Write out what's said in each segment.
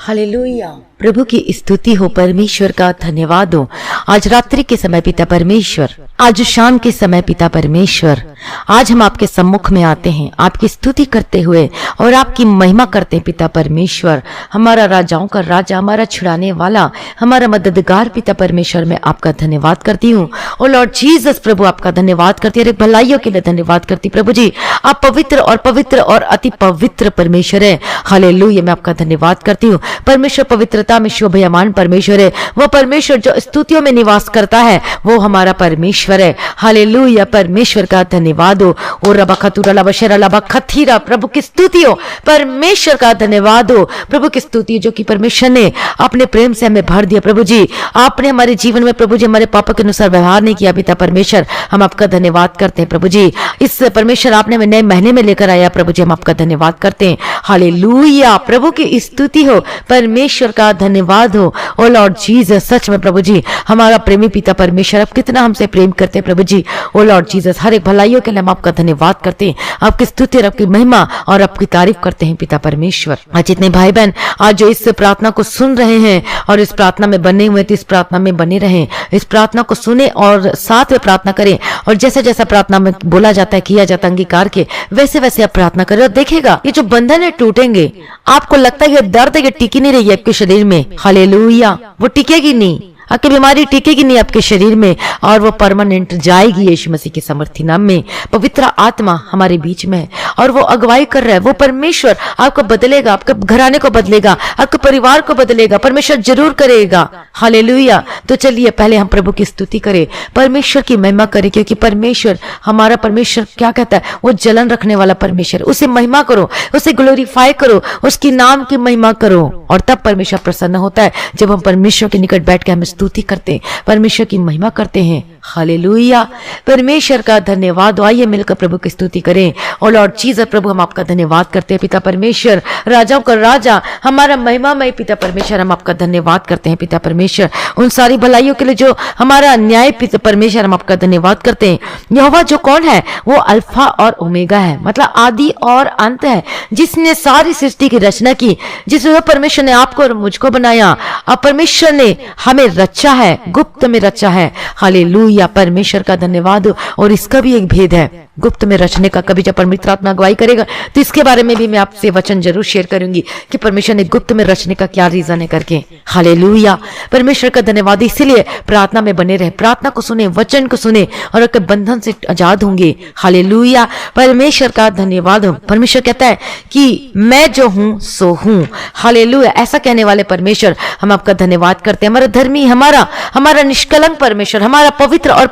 Hallelujah. प्रभु की स्तुति हो, परमेश्वर का धन्यवाद हो। आज रात्रि के समय पिता परमेश्वर, आज शाम के समय पिता परमेश्वर, आज हम आपके सम्मुख में आते हैं आपकी स्तुति करते हुए और आपकी महिमा करते हैं पिता परमेश्वर। हमारा राजाओं का राजा, हमारा छुड़ाने वाला, हमारा मददगार पिता परमेश्वर, मैं आपका धन्यवाद करती हूँ। ओ लॉर्ड जीसस प्रभु, आपका धन्यवाद करती हूँ, भलाइयों के लिए धन्यवाद करती प्रभु जी। आप पवित्र और अति पवित्र परमेश्वर है। हालेलुया, मैं आपका धन्यवाद करती हूँ। परमेश्वर पवित्रता में शोभायमान परमेश्वर है। वो परमेश्वर जो स्तुतियों में निवास करता है, वो हमारा परमेश्वर है। हालेलुया, परमेश्वर का धन्यवाद हो। और रबा खतुरा लबा शेरा लबा खथीरा, प्रभु की स्तुति हो, परमेश्वर का धन्यवाद हो। प्रभु की स्तुति जो कि परमेश्वर ने अपने प्रेम से हमें भर दिया। प्रभु जी, आपने हमारे जीवन में प्रभु जी हमारे पापों के अनुसार व्यवहार नहीं किया पिता परमेश्वर, हम आपका धन्यवाद करते हैं प्रभु जी। इस परमेश्वर आपने हमें नए महीने में लेकर आया प्रभु जी, हम आपका धन्यवाद करते हैं। हालेलुया, प्रभु की स्तुति हो, परमेश्वर का धन्यवाद हो। ओ लॉर्ड जीसस, सच में प्रभु जी हमारा प्रेमी पिता परमेश्वर, आप कितना हमसे प्रेम करते हैं प्रभु जी। ओ लॉर्ड जीसस, हर एक भलाइयों के लिए हम आपका धन्यवाद करते हैं, आपकी स्तुति और आपकी महिमा और आपकी तारीफ करते हैं पिता परमेश्वर। आज जितने भाई बहन आज जो इस प्रार्थना को सुन रहे हैं और इस प्रार्थना में बने हुए, तो इस प्रार्थना में बने रहें, इस प्रार्थना को सुने और साथ में प्रार्थना करें। और जैसे जैसा प्रार्थना में बोला जाता है, किया जाता है अंगीकार के, वैसे वैसे आप प्रार्थना करें और देखेगा ये जो बंधन है टूटेंगे। आपको लगता है कि दर्द है टिकी नहीं रही है आपके शरीर में, हालेलुया, वो टिकेगी नहीं, आपकी बीमारी टिकेगी नहीं आपके शरीर में, और वो परमानेंट जाएगी यीशु मसीह के समर्थी नाम में। पवित्र आत्मा हमारे बीच में है और वो अगुवाई कर रहा है। वो परमेश्वर आपको बदलेगा, आपके घराने को बदलेगा, आपके परिवार को बदलेगा, परमेश्वर जरूर करेगा। हालेलुया। तो चलिए पहले हम प्रभु की स्तुति करें, परमेश्वर की महिमा करें, क्योंकि परमेश्वर, हमारा परमेश्वर क्या कहता है, वो जलन रखने वाला परमेश्वर। उसे महिमा करो, उसे ग्लोरीफाई करो, उसकी नाम की महिमा करो, और तब परमेश्वर प्रसन्न होता है जब हम परमेश्वर के निकट बैठ के हम स्तुति करते हैं, परमेश्वर की महिमा करते हैं। हालेलुया, परमेश्वर का धन्यवाद। आइए मिलकर प्रभु की स्तुति करें। और लॉर्ड जीसस प्रभु, हम आपका धन्यवाद करते हैं पिता परमेश्वर, राजाओं का राजा, हमारा महिमामय पिता परमेश्वर, हम आपका धन्यवाद करते हैं पिता परमेश्वर। उन सारी भलाइयों के लिए जो हमारा न्याय पिता परमेश्वर, हम आपका धन्यवाद करते हैं। यहोवा जो कौन है, वो अल्फा और ओमेगा है, मतलब आदि और अंत है, जिसने सारी सृष्टि की रचना की, जिस परमेश्वर ने आपको और मुझको बनाया। अब परमेश्वर ने हमें रचा है, गुप्त में रचा है। हालेलुया, परमेश्वर का धन्यवाद। और इसका भी एक भेद है गुप्त में रचने का। कभी जब पवित्र आत्मा अगुवाई करेगा तो इसके बारे में भी मैं आपसे वचन जरूर शेयर करूंगी कि परमेश्वर ने गुप्त में रचने का क्या रीजन है करके। हालेलुया, परमेश्वर का धन्यवाद। इसीलिए प्रार्थना में बने रहे, प्रार्थना को सुने, वचन को सुने और आपके बंधन से आजाद होंगे। हालेलुया, परमेश्वर का धन्यवाद हो। परमेश्वर कहता है कि मैं जो हूं सो हूं। हालेलुया, ऐसा कहने वाले परमेश्वर, हम आपका धन्यवाद करते हैं। हमारा धर्मी, हमारा निष्कलंक परमेश्वर, हमारा पवित्र और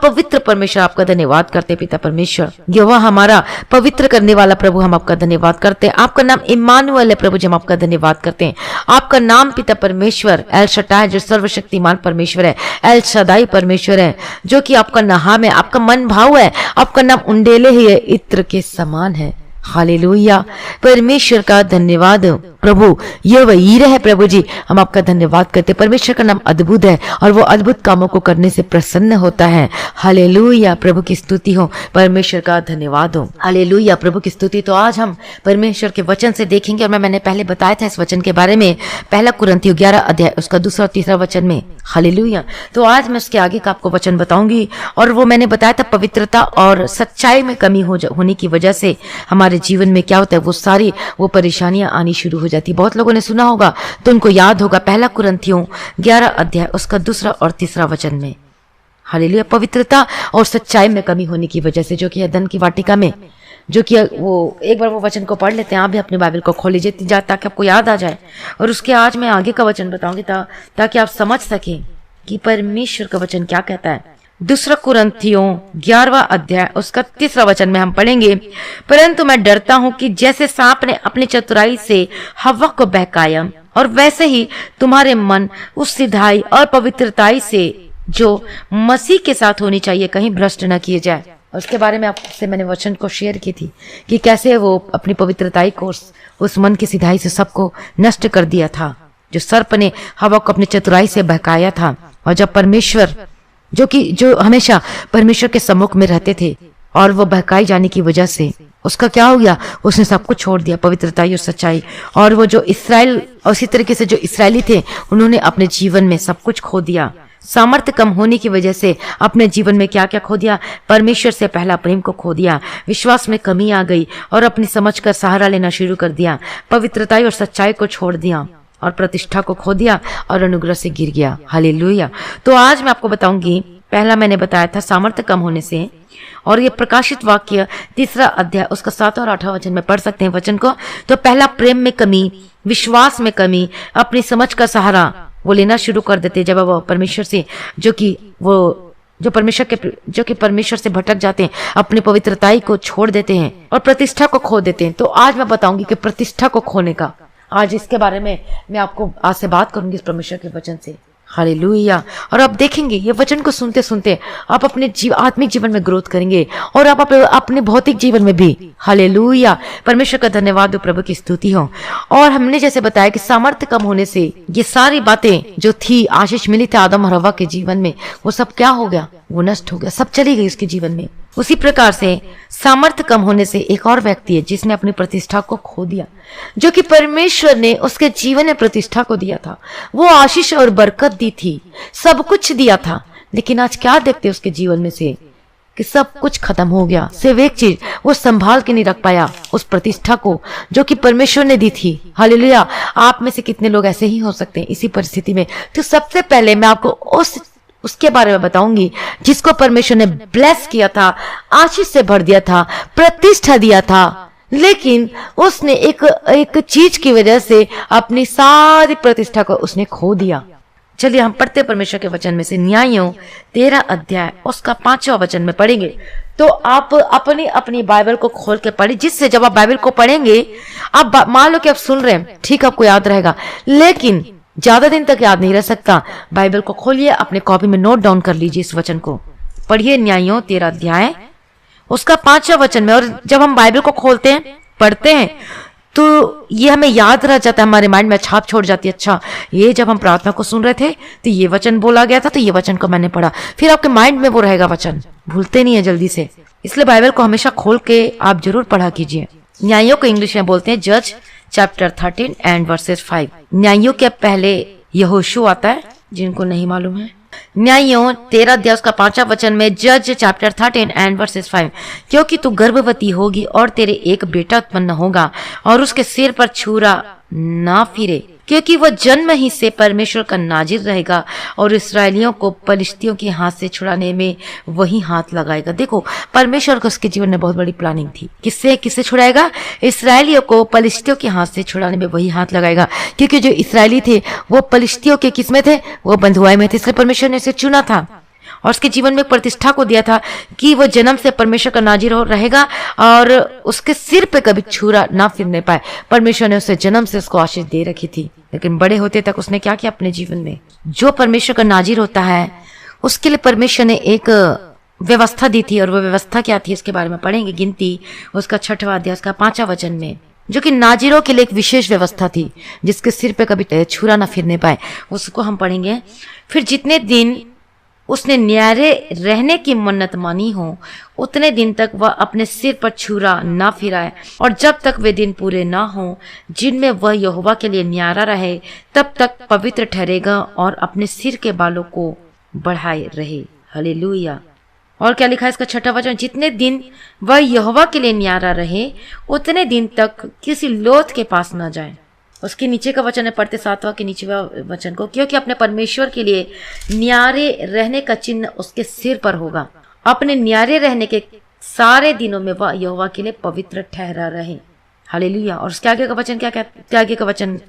पवित्र परमेश्वर, आपका धन्यवाद करते पिता परमेश्वर। यहोवा हमारा पवित्र करने वाला प्रभु, हम आपका धन्यवाद करते हैं। आपका नाम इम्मानुएल है प्रभु जी, हम आपका धन्यवाद करते हैं। आपका नाम पिता परमेश्वर एल शटाय, जो सर्वशक्तिमान परमेश्वर है, एल शदाई परमेश्वर है, जो कि आपका नाम है, आपका मन भाव है, आपका नाम उंडेले ही है, इत्र के समान है। हालेलुया, परमेश्वर का धन्यवाद प्रभु। ये वही है प्रभु जी, हम आपका धन्यवाद करते। परमेश्वर का नाम अद्भुत है और वो अद्भुत कामों को करने से प्रसन्न होता है। हालेलुया, प्रभु की स्तुति हो, परमेश्वर का धन्यवाद हो। हालेलुया, प्रभु की स्तुति। तो आज हम परमेश्वर के वचन से देखेंगे, और मैंने पहले बताया था इस वचन के बारे में, पहला कुरिन्थियों 11 अध्याय उसका 2 और 3 वचन में। हालेलुया, तो आज मैं उसके आगे का आपको वचन बताऊंगी, और वो मैंने बताया था पवित्रता और सच्चाई में कमी होने की वजह से हमारे जीवन में क्या होता है, वो परेशानियां आनी शुरू हो जाती। बहुत लोगों ने सुना होगा तो उनको याद होगा, पहला कुरिन्थियों 11 अध्याय उसका 2 और 3 वचन में। हालेलुया, पवित्रता और सच्चाई में कमी होने की वजह से, जो कि अदन की वाटिका में, जो कि वो एक बार वो वचन को पढ़ लेते हैं। आप भी अपने बाइबल को खोल लीजिए ताकि आपको याद आ जाए, और उसके आज मैं आगे का वचन बताऊंगी ताकि आप समझ सकें कि परमेश्वर का वचन क्या कहता है। 2 कुरिन्थियों 11वां अध्याय उसका 3 वचन में हम पढ़ेंगे, परंतु मैं डरता हूं कि जैसे सांप ने अपनी चतुराई से हव्वा को बहकाया, और वैसे ही तुम्हारे मन उस सिधाई और पवित्रताई से जो मसीह के साथ होनी चाहिए कहीं भ्रष्ट न किए जाए। और उसके बारे में आपसे मैंने वचन को शेयर की थी कि कैसे वो अपनी पवित्रताई को, उस मन की सिधाई से सबको नष्ट कर दिया था, जो सर्प ने हव्वा को अपनी चतुराई से बहकाया था। और जब परमेश्वर, जो हमेशा परमेश्वर के सम्मुख में रहते थे, और वो बहकाई जाने की वजह से उसका क्या हो गया, उसने सब कुछ छोड़ दिया, पवित्रताई और सच्चाई। और वो जो इस्राएल, उसी तरीके से जो इस्राएली थे, उन्होंने अपने जीवन में सब कुछ खो दिया। सामर्थ्य कम होने की वजह से अपने जीवन में क्या क्या खो दिया, परमेश्वर से पहला प्रेम को खो दिया, विश्वास में कमी आ गई और अपनी समझ कर सहारा लेना शुरू कर दिया, पवित्रताई और सच्चाई को छोड़ दिया और प्रतिष्ठा को खो दिया और अनुग्रह से गिर गया। हालेलुया। तो आज मैं आपको बताऊंगी, पहला मैंने बताया था सामर्थ्य कम होने से, और ये प्रकाशित वाक्य 3 अध्याय उसका 7 और 8 वचन में पढ़ सकते हैं वचन को। तो पहला प्रेम में कमी, विश्वास में कमी, अपनी समझ का सहारा वो लेना शुरू कर देते जब वो परमेश्वर से जो कि परमेश्वर से भटक जाते हैं, अपनी पवित्रताई को छोड़ देते हैं और प्रतिष्ठा को खो देते हैं। तो आज मैं बताऊंगी कि प्रतिष्ठा को खोने का, आज इसके बारे में मैं आपको आज से बात करूंगी इस परमेश्वर के वचन से। हालेलुया। और आप देखेंगे ये वचन को सुनते सुनते आप अपने आत्मिक जीवन में ग्रोथ करेंगे और आप अपने भौतिक जीवन में भी। हालेलुया। परमेश्वर का धन्यवाद हो, प्रभु की स्तुति हो। और हमने जैसे बताया कि सामर्थ्य कम होने से ये सारी बातें जो थी, आशीष मिली थी आदम और हव्वा के जीवन में, वो सब क्या हो गया, वो नष्ट हो गया, सब चली गई उसके जीवन में। उसी प्रकार से सामर्थ्य कम होने से एक और व्यक्ति है जिसने अपनी प्रतिष्ठा को खो दिया, जो कि परमेश्वर ने उसके जीवन में प्रतिष्ठा को दिया था, वो आशीष और बरकत दी थी, सब कुछ दिया था। लेकिन आज क्या देखते उसके जीवन में से कि सब कुछ खत्म हो गया। सिर्फ एक चीज वो संभाल के नहीं रख पाया, उस प्रतिष्ठा को जो कि परमेश्वर ने दी थी। हालेलुया। आप में से कितने लोग ऐसे ही हो सकते हैं इसी परिस्थिति में? तो सबसे पहले मैं आपको उसके बारे में बताऊंगी जिसको परमेश्वर ने ब्लेस किया था, आशीष से भर दिया था, प्रतिष्ठा दिया था, लेकिन उसने एक चीज की वजह से अपनी सारी प्रतिष्ठा को उसने खो दिया। चलिए हम पढ़ते परमेश्वर के वचन में से न्यायों 13 अध्याय उसका 5वां वचन में पढ़ेंगे। तो आप अपनी अपनी बाइबल को खोल के पढ़िए, जिससे जब आप बाइबल को पढ़ेंगे, आप मान लो कि आप सुन रहे हैं, ठीक, आपको याद रहेगा, लेकिन ज्यादा दिन तक याद नहीं रह सकता। बाइबल को खोलिए, अपने कॉपी में नोट डाउन कर लीजिए, इस वचन को पढ़िए। न्यायों 13 अध्याय उसका 5वां वचन में। और जब हम बाइबल को खोलते हैं, पढ़ते हैं, तो ये हमें याद रह जाता है, हमारे माइंड में छाप छोड़ जाती है। अच्छा, ये जब हम प्रार्थना को सुन रहे थे तो ये वचन बोला गया था, तो ये वचन को मैंने पढ़ा, फिर आपके माइंड में वो रहेगा, वचन भूलते नहीं है जल्दी से। इसलिए बाइबल को हमेशा खोल के आप जरूर पढ़ा कीजिए। न्यायों को इंग्लिश में बोलते हैं जज चैप्टर 13 एंड वर्सेस 5। न्यायों के पहले यहोशू आता है, जिनको नहीं मालूम है। न्यायों 13 अध्याय उसका 5वां वचन में, जज चैप्टर 13 एंड वर्सेस 5, क्योंकि तू गर्भवती होगी और तेरे एक बेटा उत्पन्न होगा और उसके सिर पर छुरा ना फिरे, क्योंकि वह जन्म ही से परमेश्वर का नाजिर रहेगा और इस्राएलियों को पलिश्तियों के हाथ से छुड़ाने में वही हाथ लगाएगा। देखो, परमेश्वर को उसके जीवन में बहुत बड़ी प्लानिंग थी। किससे छुड़ाएगा? इस्राएलियों को पलिश्तियों के हाथ से छुड़ाने में वही हाथ लगाएगा, क्योंकि जो इस्राएली थे वो पलिश्तियों के किस्में थे, वो बंधुआई में थे, इसलिए परमेश्वर ने उसे चुना था और उसके जीवन में प्रतिष्ठा को दिया था कि वो जन्म से परमेश्वर का नाजिर रहेगा और उसके सिर पे कभी छुरा ना फिरने पाए। परमेश्वर ने उसे जन्म से उसको आशीष दे रखी थी, लेकिन बड़े होते तक उसने क्या किया अपने जीवन में? जो परमेश्वर का नाजिर होता है उसके लिए परमेश्वर ने एक व्यवस्था दी थी, और वो व्यवस्था क्या थी इसके बारे में पढ़ेंगे। गिनती उसका 6वां अध्याय उसका 5वां वचन में, जो कि नाजिरों के लिए एक विशेष व्यवस्था थी जिसके सिर पे कभी छुरा ना फिरने पाए, उसको हम पढ़ेंगे। फिर जितने दिन उसने न्यारे रहने की मन्नत मानी हो, उतने दिन तक वह अपने सिर पर छुरा ना फिराए, और जब तक वे दिन पूरे ना हो जिनमें वह यहोवा के लिए न्यारा रहे, तब तक पवित्र ठहरेगा और अपने सिर के बालों को बढ़ाए रहे। हालेलुया। और क्या लिखा है इसका 6वां वचन? जितने दिन वह यहोवा के लिए न्यारा रहे, उतने दिन तक किसी लोथ के पास न जाए। उसके नीचे का वचन है, पढ़ते 7वां के नीचे वचन को, क्योंकि अपने परमेश्वर के लिए न्यारे रहने का चिन्ह उसके सिर पर होगा। अपने न्यारे रहने के सारे दिनों में वह यहोवा के लिए पवित्र ठहरा रहे। हालेलुया। और उसके आगे का वचन क्या कहता है?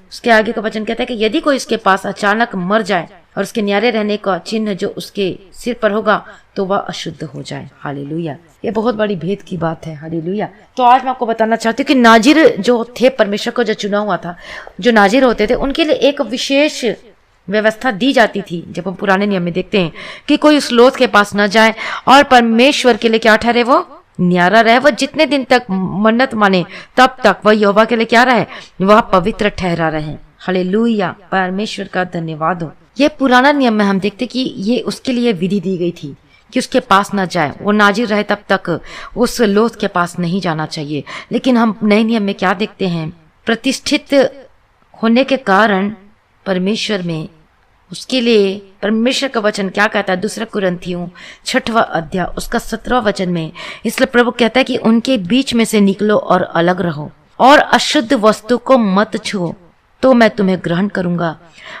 उसके आगे का वचन कहता है कि यदि कोई इसके पास अचानक मर जाए और उसके न्यारे रहने का चिन्ह जो उसके सिर पर होगा, तो वह अशुद्ध हो जाए। हालेलुया। ये बहुत बड़ी भेद की बात है। हालेलुया। तो आज मैं आपको बताना चाहती हूँ कि नाजिर जो थे, परमेश्वर को जो चुना हुआ था, जो नाजिर होते थे, उनके लिए एक विशेष व्यवस्था दी जाती थी। जब हम पुराने नियम में देखते हैं कि कोई उस लोथ के पास न जाए और परमेश्वर के लिए क्या ठहरे? वो न्यारा रहे। वह जितने दिन तक मन्नत माने तब तक वह यहोवा के लिए क्या रहे? वह पवित्र ठहरा रहे। हालेलुया। परमेश्वर का धन्यवाद हो। ये पुराना नियम में हम देखते कि ये उसके लिए विधि दी गई थी कि उसके पास ना जाए, वो नाजिर रहे तब तक उस लोथ के पास नहीं जाना चाहिए। लेकिन हम नए नियम में क्या देखते हैं, प्रतिष्ठित होने के कारण परमेश्वर में उसके लिए परमेश्वर का वचन क्या कहता है, दूसरा कुरिन्थियों 6वां अध्याय उसका 17वां वचन में, इसलिए प्रभु कहता है कि उनके बीच में से निकलो और अलग रहो और अशुद्ध वस्तु को मत छुओ, तो मैं तुम्हें ग्रहण करूंगा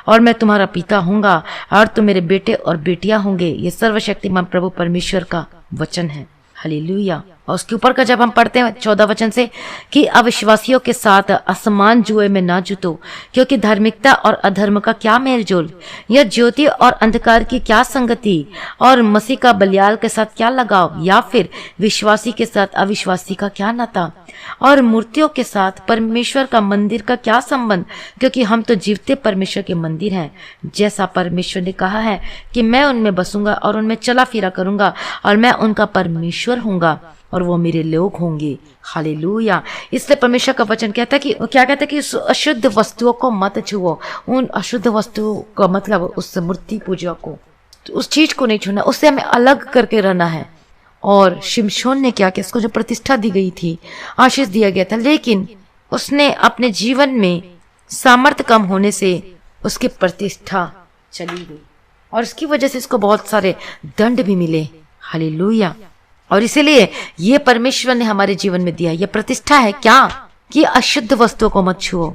और मैं तुम्हारा पिता हूंगा और तुम मेरे बेटे और बेटियां होंगे। ये सर्वशक्तिमान प्रभु परमेश्वर का वचन है। हालेलुया। और उसके ऊपर का जब हम पढ़ते हैं 14 वचन से कि अविश्वासियों के साथ असमान जुए में ना जुटो, क्योंकि धार्मिकता और अधर्म का क्या मेलजोल, यह ज्योति और अंधकार की क्या संगति, और मसीह का बलियाल के साथ क्या लगाव, या फिर विश्वासी के साथ अविश्वासी का क्या नाता, और मूर्तियों के साथ परमेश्वर का मंदिर का क्या संबंध, क्योंकि हम तो जीवते परमेश्वर के मंदिर हैं। जैसा परमेश्वर ने कहा है कि मैं उनमें बसूंगा और उनमें चला फिरा करूंगा और मैं उनका परमेश्वर हूंगा और वो मेरे लोग होंगे। हालेलुया। इसलिए परमेश्वर का वचन कहता है कि क्या कहता है कि अशुद्ध वस्तुओं को मत छुओ। उन अशुद्ध वस्तुओं का मतलब उस मूर्ति पूजा को, तो उस चीज को नहीं छूना, उससे हमें अलग करके रहना है। और शिमशोन ने क्या किया, उसको जो प्रतिष्ठा दी गई थी, आशीष दिया गया था, लेकिन उसने अपने जीवन में सामर्थ्य कम होने से उसकी प्रतिष्ठा चली गई और इसकी वजह से इसको बहुत सारे दंड भी मिले। हालेलुया। और इसीलिए ये परमेश्वर ने हमारे जीवन में दिया, ये प्रतिष्ठा है क्या कि अशुद्ध वस्तुओं को मत छुओ,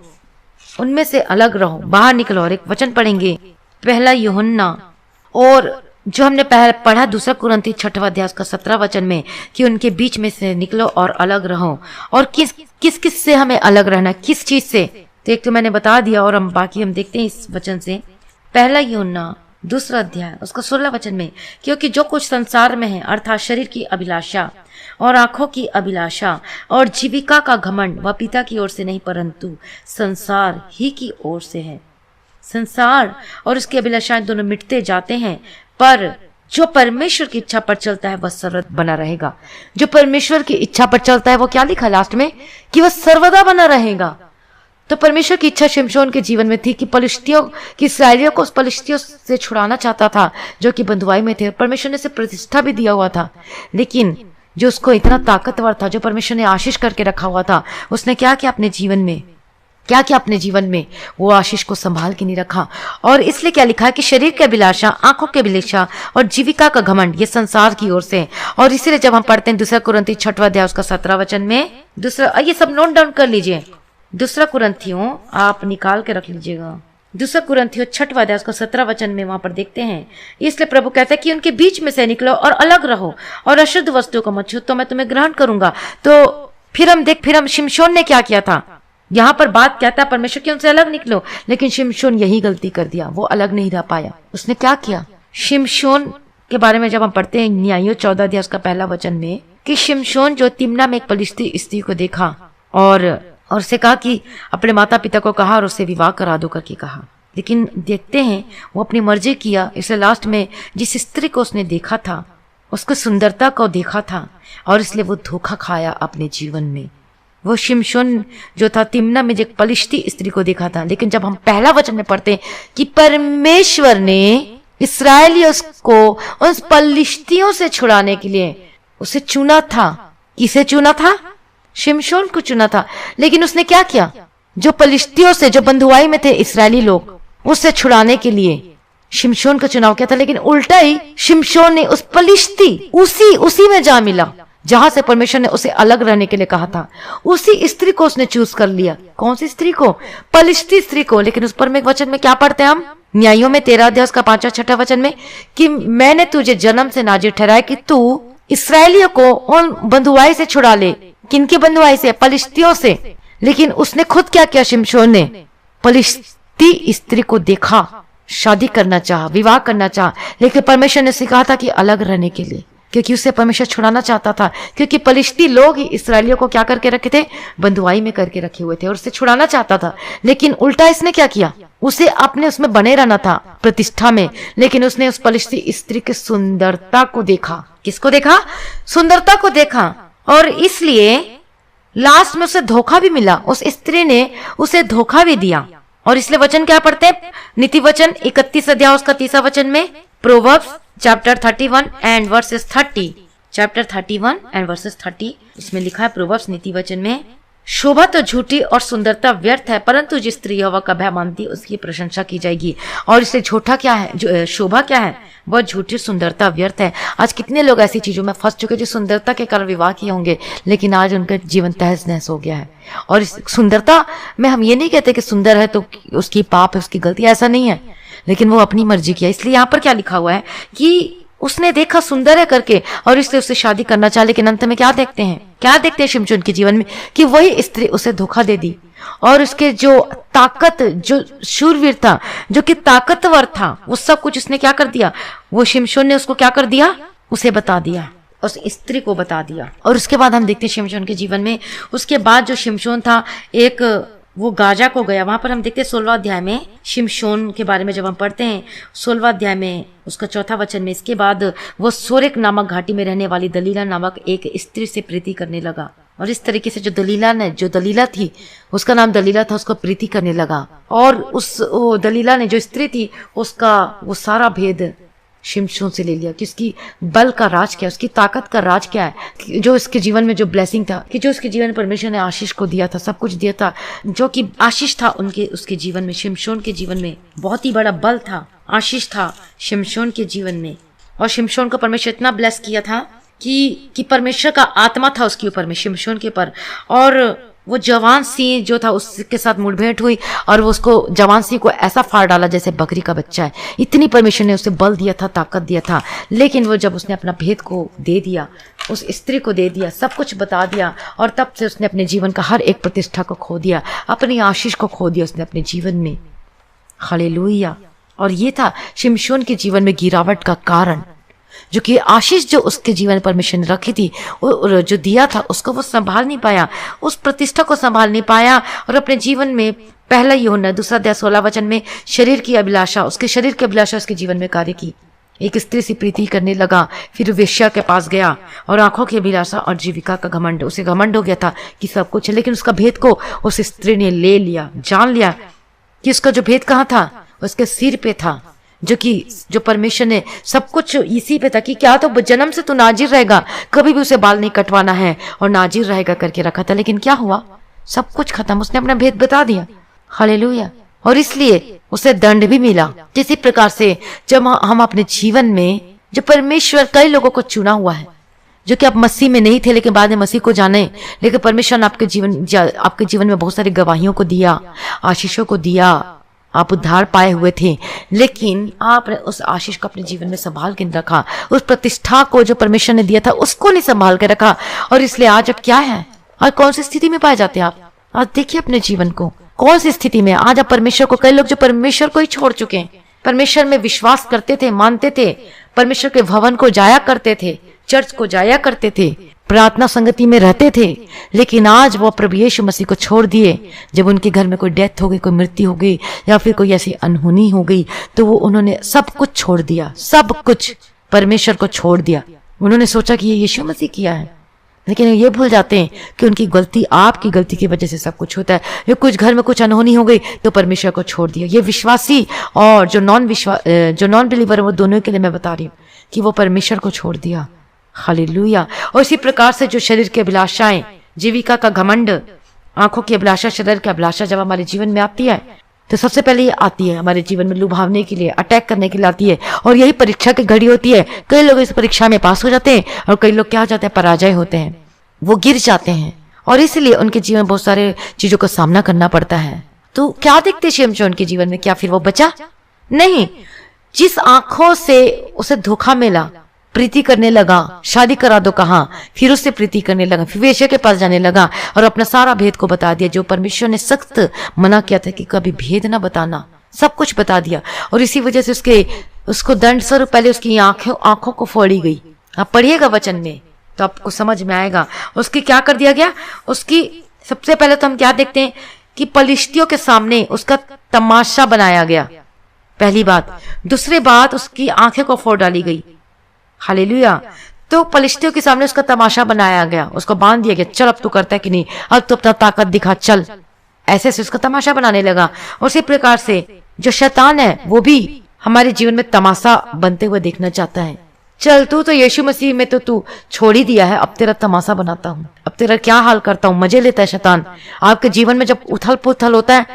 उनमें से अलग रहो, बाहर निकलो। और एक वचन पढ़ेंगे 1 यूहन्ना, और जो हमने पढ़ा 2 कुरिन्थी 6वां अध्याय का 17 वचन में कि उनके बीच में से निकलो और अलग रहो। और किस किस से हमें अलग रहना, किस चीज से, तो एक तो मैंने बता दिया और हम बाकी हम देखते हैं इस वचन से। 1 यूहन्ना 2 अध्याय उसका 16 वचन में, क्योंकि जो कुछ संसार में है अर्थात शरीर की अभिलाषा और आंखों की अभिलाषा और जीविका का घमंड वह पिता की ओर से नहीं परंतु संसार ही की ओर से है। संसार और उसकी अभिलाषाएं दोनों मिटते जाते हैं, पर जो परमेश्वर की इच्छा पर चलता है वह सर्वदा बना रहेगा। जो परमेश्वर की इच्छा पर चलता है वो क्या लिखा लास्ट में, कि वह सर्वदा बना रहेगा। तो परमेश्वर की इच्छा शिमशोन के जीवन में थी कि पलिश्तियों की इस्राएलियों को उस पलिश्तियों से छुड़ाना चाहता था जो कि बंधुआई में थे। परमेश्वर ने उसे प्रतिष्ठा भी दिया हुआ था, लेकिन जो उसको इतना ताकतवर था, जो परमेश्वर ने आशीष करके रखा हुआ था, उसने क्या किया अपने जीवन में, क्या किया अपने जीवन में, वो आशीष को संभाल के नहीं रखा। और इसलिए क्या लिखा है कि शरीर की अभिलाषा, आंखों की अभिलाषा और जीविका का घमंड ये संसार की ओर से। और इसीलिए जब हम पढ़ते हैं 2 कुरिन्थी 6वां अध्याय उसका 17 वचन में, ये सब नोट डाउन कर लीजिए। 2 कुरिन्थियों आप निकाल के रख लीजिएगा। 2 कुरिन्थियों 6वां अध्याय उसका 17 वचन में वहां पर देखते हैं, इसलिए प्रभु कहते हैं कि उनके बीच में से निकलो और अलग रहो और अशुद्ध वस्तुओं को मत छूओ, तो मैं तुम्हें ग्रहण करूंगा। तो फिर हम शिमशोन ने क्या किया था, यहाँ पर बात कहता है परमेश्वर की उनसे अलग निकलो, लेकिन शिमशोन यही गलती कर दिया, वो अलग नहीं रह पाया। उसने क्या किया, शिमशोन के बारे में जब हम पढ़ते हैं न्यायों 14 अध्याय उसका 1 वचन में, कि शिमशोन जो तिम्ना में एक पलिश्ती स्त्री को देखा और उससे कहा कि अपने माता पिता को कहा और उससे विवाह करा दो करके कहा, लेकिन देखते हैं वो अपनी मर्जी किया। इसलिए लास्ट में जिस स्त्री को उसने देखा था, उसको सुंदरता को देखा था और इसलिए वो धोखा खाया अपने जीवन में। वो शिमशोन जो था तिम्ना में एक पलिश्ती स्त्री को देखा था, लेकिन जब हम 1 वचन में पढ़ते हैं कि परमेश्वर ने इस्राएलियों को उन पलिश्तियों से छुड़ाने के लिए उसे चुना था। किसे चुना था, शिमशोन को चुना था। लेकिन उसने क्या किया, जो पलिश्तियों से, जो बंधुआई में थे इस्राएली लोग, उससे छुड़ाने के लिए शिमशोन का चुनाव किया था। लेकिन उल्टा ही शिमशोन ने उस पलिश्ती उसी में जा मिला जहां से परमेश्वर ने उसे अलग रहने के लिए कहा था। उसी स्त्री को उसने चूज कर लिया। कौन सी स्त्री को, पलिश्ती स्त्री को। लेकिन उस पर में एक वचन में क्या पढ़ते हैं हम, न्यायों में 13 अध्याय का 5-6 वचन में, कि मैंने तुझे जन्म से नाजिर ठहराया कि तू इस्राएलियों को उन बंधुआई से छुड़ा ले। किनकी बंधुआई से, पलिश्तियों से। लेकिन उसने खुद क्या किया, शिमशोन ने पलिश्ती स्त्री को देखा, शादी करना चाहा, विवाह करना चाहा, लेकिन परमेश्वर ने सिखा था कि अलग रहने के लिए, क्योंकि उसे परमेश्वर छुड़ाना चाहता था। क्योंकि पलिश्ती लोग ही इसराइलियों को क्या करके रखे थे, बंधुआई में करके रखे हुए थे और उसे छुड़ाना चाहता था। लेकिन उल्टा इसने क्या किया, उसे अपने उसमें बने रहना था, प्रतिष्ठा में। लेकिन उसने उस पलिश्ती स्त्री की सुंदरता को देखा। किसको देखा, सुंदरता को देखा। और इसलिए लास्ट में उसे धोखा भी मिला, उस स्त्री ने उसे धोखा भी दिया। और इसलिए वचन क्या पढ़ते हैं, नीति वचन 31 अध्याय उसका 30 वचन में, proverbs chapter 31 and versus 30, chapter 31 and versus 30, इसमें लिखा है प्रोवर्ब्स नीति वचन में, शोभा तो झूठी और सुंदरता व्यर्थ है, परंतु जिस स्त्री यहोवा का भय मानती है उसकी प्रशंसा की जाएगी। और इससे झूठा क्या है, जो शोभा क्या है, वह झूठी सुंदरता व्यर्थ है। आज कितने लोग ऐसी चीजों में फंस चुके जो सुंदरता के कारण विवाह किए होंगे, लेकिन आज उनका जीवन तहस नहस हो गया है। और इस सुंदरता में हम ये नहीं कहते कि सुंदर है तो उसकी पाप है, उसकी गलती, ऐसा नहीं है, लेकिन वो अपनी मर्जी किया। इसलिए यहाँ पर क्या लिखा हुआ है कि उसने देखा सुंदर है करके और इसलिए उससे शादी करना चाहा, लेकिन अंत में क्या देखते हैं शिमशोन के जीवन में कि वही स्त्री उसे धोखा दे दी। और उसके जो ताकत, जो शूरवीर था, जो कि ताकतवर था, वो सब कुछ उसने क्या कर दिया, वो शिमशोन ने उसको क्या कर दिया, उसे बता दिया, उस स्त्री को बता दिया। और उसके बाद हम देखते हैं शिमशोन के जीवन में, उसके बाद जो शिमशोन था एक वो गाजा को गया। वहां पर हम देखते हैं 16वां अध्याय में शिमशोन के बारे में जब हम पढ़ते हैं 16वां अध्याय में उसका 4था वचन में, इसके बाद वो सोरेक नामक घाटी में रहने वाली दलीला नामक एक स्त्री से प्रीति करने लगा। और इस तरीके से जो दलीला थी, उसका नाम दलीला था, उसको प्रीति करने लगा। और उस दलीला ने, जो स्त्री थी, उसका वो सारा भेद शिमशोन से ले लिया कि उसकी बल का राज क्या है, उसकी ताकत का राज क्या है, जो इसके जीवन में जो ब्लेसिंग था, कि जो उसके जीवन में परमेश्वर ने आशीष को दिया था, सब कुछ दिया था, जो कि आशीष था उसके जीवन में, शिमशोन के जीवन में बहुत ही बड़ा बल था, आशीष था शिमशोन के जीवन में। और शिमशोन को परमेश्वर इतना ब्लेस किया था कि परमेश्वर का आत्मा था उसके ऊपर में, शिमशोन के ऊपर। और वो जवान सिंह जो था उसके साथ मुठभेड़ हुई और वो उसको जवान सिंह को ऐसा फाड़ डाला जैसे बकरी का बच्चा है। इतनी परमेश्वर ने उसे बल दिया था, ताकत दिया था, लेकिन वो जब उसने अपना भेद को दे दिया, उस स्त्री को दे दिया, सब कुछ बता दिया, और तब से उसने अपने जीवन का हर एक प्रतिष्ठा को खो दिया, अपनी आशीष को खो दिया उसने अपने जीवन में। हालेलुया। और ये था शिमशोन के जीवन में गिरावट का कारण, जो कि आशीष जो उसके जीवन में परमेश्वर ने रखी थी, जो दिया था, उसको वो संभाल नहीं पाया, उस प्रतिष्ठा को संभाल नहीं पाया। और अपने जीवन में पहला यूहन्ना 2 अध्याय 16 वचन में शरीर की अभिलाषा, उसके शरीर की अभिलाषा उसके जीवन में कार्य की। एक स्त्री से प्रीति करने लगा, फिर वेश्या के पास गया, और आंखों की अभिलाषा और जीविका का घमंड, उसे घमंड हो गया था कि सब कुछ है, लेकिन उसका भेद को उस स्त्री ने ले लिया, जान लिया कि उसका जो भेद कहाँ था, उसके सिर पे था, जो परमेश्वर ने सब कुछ इसी पे था कि क्या तो जन्म से तो नाजिर रहेगा, कभी भी उसे बाल नहीं कटवाना है और नाजिर रहेगा करके रखा था, लेकिन क्या हुआ, सब कुछ खत्म, उसने अपना भेद बता दिया। हालेलुया। और इसलिए उसे दंड भी मिला। इसी प्रकार से जब हम अपने जीवन में, जो परमेश्वर कई लोगों को चुना हुआ है, जो कि आप मसीह में नहीं थे लेकिन बाद में मसीह को जाने, लेकिन परमेश्वर ने आपके जीवन में बहुत सारी गवाहियों को दिया, आशीषों को दिया, आप उद्धार पाए हुए थे, लेकिन आपने उस आशीष को अपने जीवन में संभाल के रखा, उस प्रतिष्ठा को जो परमेश्वर ने दिया था उसको नहीं संभाल के रखा। और इसलिए आज अब क्या है, आज कौन सी स्थिति में पाए जाते हैं आप? आज देखिए अपने जीवन को, कौन सी स्थिति में आज आप परमेश्वर को, कई लोग जो परमेश्वर को ही छोड़ चुके हैं, परमेश्वर में विश्वास करते थे, मानते थे, परमेश्वर के भवन को जाया करते थे, चर्च को जाया करते थे, प्रार्थना संगति में रहते थे, लेकिन आज वो प्रभु यीशु मसीह को छोड़ दिए। जब उनके घर में कोई डेथ हो गई, कोई मृत्यु हो गई, या फिर कोई ऐसी अनहोनी हो गई, तो वो उन्होंने सब कुछ छोड़ दिया, सब कुछ परमेश्वर को छोड़ दिया। उन्होंने सोचा कि ये यीशु मसीह किया है, लेकिन ये भूल जाते हैं कि उनकी गलती, आपकी गलती की वजह से सब कुछ होता है। ये कुछ घर में कुछ अनहोनी हो गई तो परमेश्वर को छोड़ दिया। ये विश्वासी और जो नॉन बिलीवर है, वो दोनों के लिए मैं बता रही हूँ कि वो परमेश्वर को छोड़ दिया। हालेलुया। और इसी प्रकार से जो शरीर की अभिलाषाएं, जीविका का घमंड, आंखों की अभिलाषा, शरीर की अभिलाषा जब हमारे जीवन में आती है, तो सबसे पहले ये आती है हमारे जीवन में लुभावने के लिए, अटैक करने के लिए आती है। और यही परीक्षा की घड़ी होती है। कई लोग इस परीक्षा में पास हो जाते हैं और कई लोग क्या हो जाते हैं, पराजय होते हैं, वो गिर जाते हैं, और इसलिए उनके जीवन में बहुत सारे चीजों का सामना करना पड़ता है। तो क्या देखते शिमशोन के जीवन में, क्या फिर वो बचा? नहीं। जिस आंखों से उसे धोखा मिला, प्रीति करने लगा, शादी करा दो कहा, फिर उससे प्रीति करने लगा, फिर वेश्या के पास जाने लगा और अपना सारा भेद को बता दिया, जो परमेश्वर ने सख्त मना किया था कि कभी भेद ना बताना, सब कुछ बता दिया। और इसी वजह से उसको दंड स्वरूप पहले उसकी आंखों को फोड़ी गई। आप पढ़िएगा वचन में तो आपको समझ में आएगा। उसकी क्या कर दिया गया, उसकी सबसे पहले तो हम क्या देखते हैं कि पलिश्तियों के सामने उसका तमाशा बनाया गया, पहली बात। दूसरी बात, उसकी आंखें को फोड़ डाली गई। हालेलुया। तो पलिश्तियों के सामने उसका तमाशा बनाया गया, उसको बांध दिया गया, चल अब तू करता है कि नहीं, अब तो अपना ताकत दिखा, चल। ऐसे से उसका तमाशा बनाने लगा। उसी प्रकार से जो शैतान है वो भी हमारे जीवन में तमाशा बनते हुए देखना चाहता है। चल तू तो यीशु मसीह में तो तू छोड़ ही दिया है, अब तेरा तमाशा बनाता हूँ, अब तेरा क्या हाल करता हूँ। मजे लेता है शैतान। आपके जीवन में जब उथल पुथल होता है,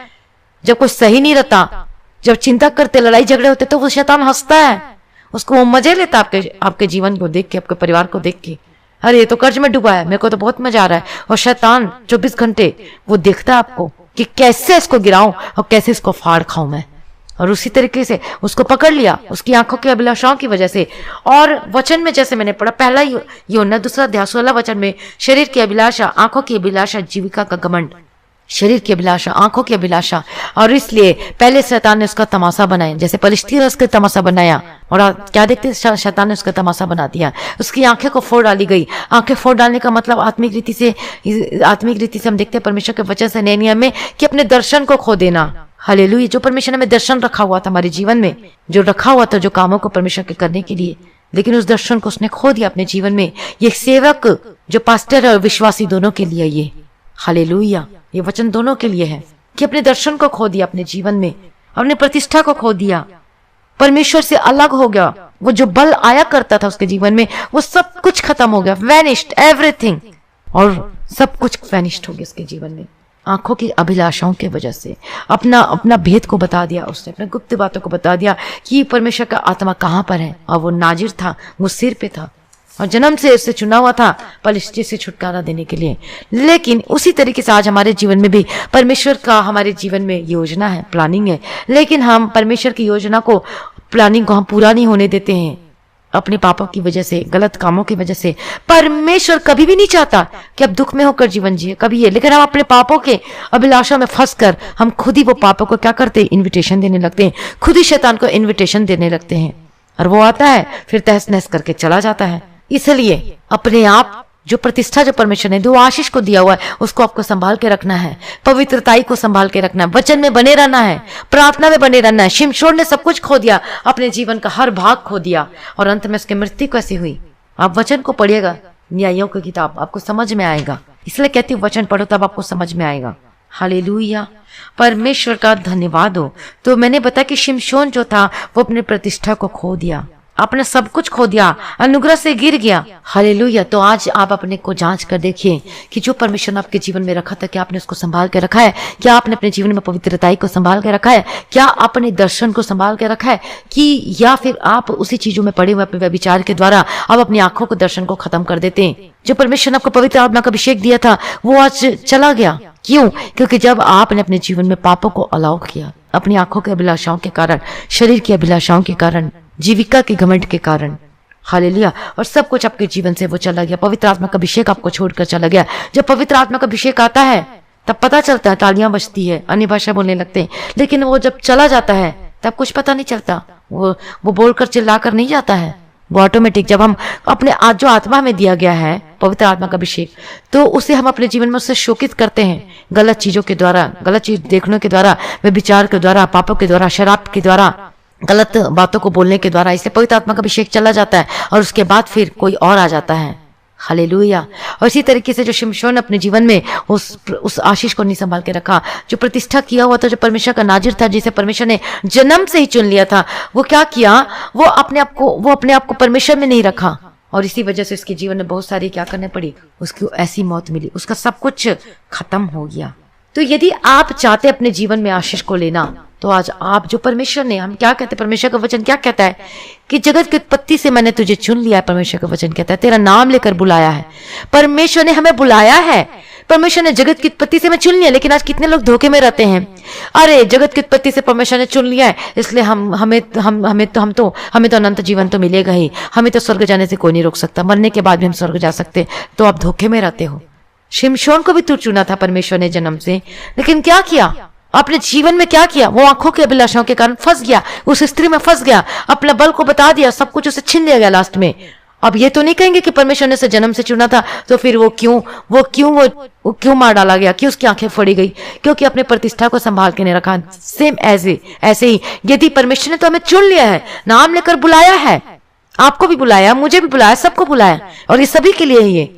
जब कुछ सही नहीं रहता, जब चिंता करते, लड़ाई झगड़े होते, तो वो शैतान हंसता है, उसको वो मजे लेता है आपके जीवन को देख के, आपके परिवार को देख के। अरे ये तो कर्ज में डूबा है, मेरे को तो बहुत मजा आ रहा है। और शैतान 24 घंटे वो देखता है आपको कि कैसे इसको गिराऊं और कैसे इसको फाड़ खाऊं मैं। और उसी तरीके से उसको पकड़ लिया उसकी आंखों की अभिलाषाओं की वजह से। और वचन में जैसे मैंने पढ़ा, पहला यूहन्ना 2 अध्याय 16 वचन में, शरीर की अभिलाषा, आंखों की अभिलाषा, जीविका का घमंड। शरीर की अभिलाषा, आंखों की अभिलाषा। और इसलिए पहले शैतान ने उसका तमाशा बनाया, जैसे पलिश्तीन उसका तमाशा बनाया। और क्या देखते, शैतान ने उसका तमाशा बना दिया, उसकी आंखें को फोड़ डाली गई। आंखें फोड़ डालने का मतलब आत्मिक रीति से हम देखते हैं परमेश्वर के वचन से नए नियम में कि अपने दर्शन को खो देना। हालेलुया। जो परमेश्वर ने हमें दर्शन रखा हुआ था हमारे जीवन में, जो रखा हुआ था जो कामों को परमेश्वर के करने के लिए, लेकिन उस दर्शन को उसने खो दिया अपने जीवन में। ये सेवक जो पास्टर है और विश्वासी दोनों के लिए ये, हालेलुया, ये वचन दोनों के लिए है कि अपने दर्शन को खो दिया अपने जीवन में, अपने प्रतिष्ठा को खो दिया, परमेश्वर से अलग हो गया। वो जो बल आया करता था उसके जीवन में, वो सब कुछ खत्म हो गया, वैनिश्ड एवरीथिंग। और सब कुछ वैनिश्ड हो गया उसके जीवन में, आंखों की अभिलाषाओं की वजह से। अपना भेद को बता दिया उसने, अपने गुप्त बातों को बता दिया कि परमेश्वर का आत्मा कहाँ पर है। और वो नाजिर था, वो सिर पे था और जन्म से उससे चुना हुआ था पलिश्ती से छुटकारा देने के लिए। लेकिन उसी तरीके से आज हमारे जीवन में भी परमेश्वर का हमारे जीवन में योजना है, प्लानिंग है, लेकिन हम परमेश्वर की योजना को, प्लानिंग को हम पूरा नहीं होने देते हैं अपने पापों की वजह से, गलत कामों की वजह से। परमेश्वर कभी भी नहीं चाहता कि आप दुख में होकर जीवन जिए, कभी ये, लेकिन हम अपने पापों के अभिलाषा में फंसकर हम खुद ही वो पापों को क्या करते हैं, इन्विटेशन देने लगते हैं, खुद ही शैतान को इन्विटेशन देने लगते हैं। और वो आता है फिर तहस नहस करके चला जाता है। इसलिए अपने आप जो प्रतिष्ठा जो परमेश्वर ने, जो आशीष को दिया हुआ है, उसको आपको संभाल के रखना है, पवित्रताई को संभाल के रखना है, वचन में बने रहना है, प्रार्थना में बने रहना है। शिमशोन ने सब कुछ खो दिया, अपने जीवन का हर भाग खो दिया और अंत में उसकी मृत्यु कैसी हुई। आप वचन को पढ़िएगा, न्यायों की किताब, आपको समझ में आएगा। इसलिए कहती हूँ वचन पढ़ो तब आपको समझ में आएगा। हालेलुया, परमेश्वर का धन्यवाद हो। तो मैंने बताया कि शिमशोन जो था वो अपनी प्रतिष्ठा को खो दिया, आपने सब कुछ खो दिया, अनुग्रह से गिर गया। हालेलुया। तो आज आप अपने को जांच कर देखिए कि जो परमेश्वर ने आपके जीवन में रखा था, क्या आपने उसको संभाल के रखा है? क्या आपने अपने जीवन में पवित्रताई को संभाल के रखा है? क्या आपने दर्शन को संभाल के रखा है? कि या फिर आप उसी चीजों में पड़े हुए अपने विचार के द्वारा आप अपनी आंखों को, दर्शन को खत्म कर देते हैं। जो परमेश्वर ने आपको पवित्र आत्मा का अभिषेक दिया था वो आज चला गया। क्यों? क्योंकि जब आपने अपने जीवन में पापों को अलाउ किया, अपनी आंखों की अभिलाषाओं के कारण, शरीर की अभिलाषाओं के कारण, जीविका के घमंड के कारण, हालेलुया, और सब कुछ आपके जीवन से वो चला गया। पवित्र आत्मा का अभिषेक आपको छोड़कर चला गया। जब पवित्र आत्मा का अभिषेक आता है तब पता चलता है, तालियां बजती है, अन्य भाषा बोलने लगते हैं, लेकिन वो जब चला जाता है तब कुछ पता नहीं चलता। वो बोलकर चिल्लाकर नहीं जाता है, वो ऑटोमेटिक। जब हम अपने जो आत्मा में दिया गया है पवित्र आत्मा का अभिषेक, तो उसे हम अपने जीवन में उससे शोकित करते हैं, गलत चीजों के द्वारा, गलत चीज देखने के द्वारा, विचार के द्वारा, पापों के द्वारा, शराब के द्वारा, गलत बातों को बोलने के द्वारा। इसलिए पवित्र आत्मा का अभिषेक चला जाता है और उसके बाद फिर कोई और आ जाता है। हालेलुया। और इसी तरीके से जो शिमशोन अपने जीवन में उस आशीष को नहीं संभाल के रखा, जो प्रतिष्ठा किया हुआ था, जो परमेश्वर का नाजिर था, जिसे परमेश्वर ने जन्म से ही चुन लिया था, वो क्या किया, वो अपने आप को परमेश्वर में नहीं रखा। और इसी वजह से उसके जीवन में बहुत सारी क्या करने पड़ी, उसकी ऐसी मौत मिली, उसका सब कुछ खत्म हो गया। तो यदि आप चाहते अपने जीवन में आशीष को लेना, तो आज आप जो परमेश्वर ने, हम क्या कहते हैं, परमेश्वर का वचन क्या कहता है कि जगत की उत्पत्ति से मैंने तुझे चुन लिया है। परमेश्वर का वचन कहता है तेरा नाम लेकर बुलाया है। परमेश्वर ने हमें बुलाया है, परमेश्वर ने जगत की उत्पत्ति से हमें चुन लिया। लेकिन आज कितने लोग धोखे में रहते हैं, अरे जगत की उत्पत्ति से परमेश्वर ने चुन लिया है, इसलिए हमें तो अनंत जीवन तो मिलेगा ही, हमें तो स्वर्ग जाने से कोई नहीं रोक सकता, मरने के बाद भी हम स्वर्ग जा सकते। तो आप धोखे में रहते हो। शिमशोन को भी तो चुना था परमेश्वर ने जन्म से, लेकिन क्या किया, अपने जीवन में क्या किया, वो आंखों की अभिलाषाओं के कारण फंस गया, उस स्त्री में फंस गया, अपना बल को बता दिया, सब कुछ उसे छीन लिया गया लास्ट में। अब ये तो नहीं कहेंगे कि परमेश्वर ने उसे जन्म से चुना था तो फिर वो क्यों मार डाला गया, क्यों उसकी आंखें फोड़ी गई, क्योंकि अपने प्रतिष्ठा को संभाल के नहीं रखा। सेम ऐसे ही यदि परमेश्वर ने तो हमें चुन लिया है, नाम लेकर बुलाया है, आपको भी बुलाया, मुझे भी बुलाया, सबको बुलाया, और ये सभी के लिए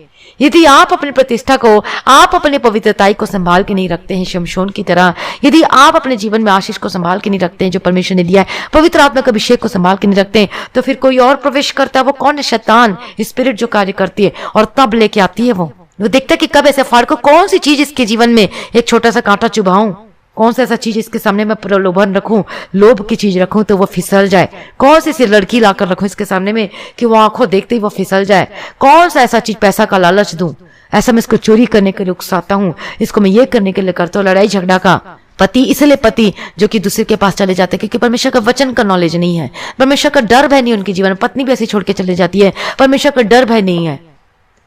यदि आप अपनी प्रतिष्ठा को, आप अपनी पवित्रताई को संभाल के नहीं रखते हैं शमशोन की तरह, यदि आप अपने जीवन में आशीष को संभाल के नहीं रखते हैं जो परमेश्वर ने दिया है, पवित्र आत्मा का अभिषेक को संभाल के नहीं रखते हैं, तो फिर कोई और प्रवेश करता है। वो कौन है? शैतान, स्पिरिट जो कार्य करती है और तब लेके आती है। वो देखता है कि कब ऐसे फाड़ को, कौन सी चीज इसके जीवन में एक छोटा सा कांटा चुभाऊं, कौन सा ऐसा चीज इसके सामने मैं प्रलोभन रखूं, लोभ की चीज रखूं तो वो फिसल जाए, कौन सी ऐसी लड़की लाकर रखूं इसके सामने में कि वो आंखों देखते ही वो फिसल जाए, कौन सा ऐसा चीज पैसा का लालच दूं, ऐसा मैं इसको चोरी करने के लिए उकसाता हूं, इसको मैं ये करने के लिए करता हूं, लड़ाई झगड़ा का। पति इसलिए पति जो कि दूसरे के पास चले जाते हैं क्योंकि परमेश्वर का वचन का नॉलेज नहीं है, परमेश्वर का डर भय नहीं उनके जीवन में। पत्नी भी ऐसी छोड़ के चले जाती है, परमेश्वर का डर भय नहीं है।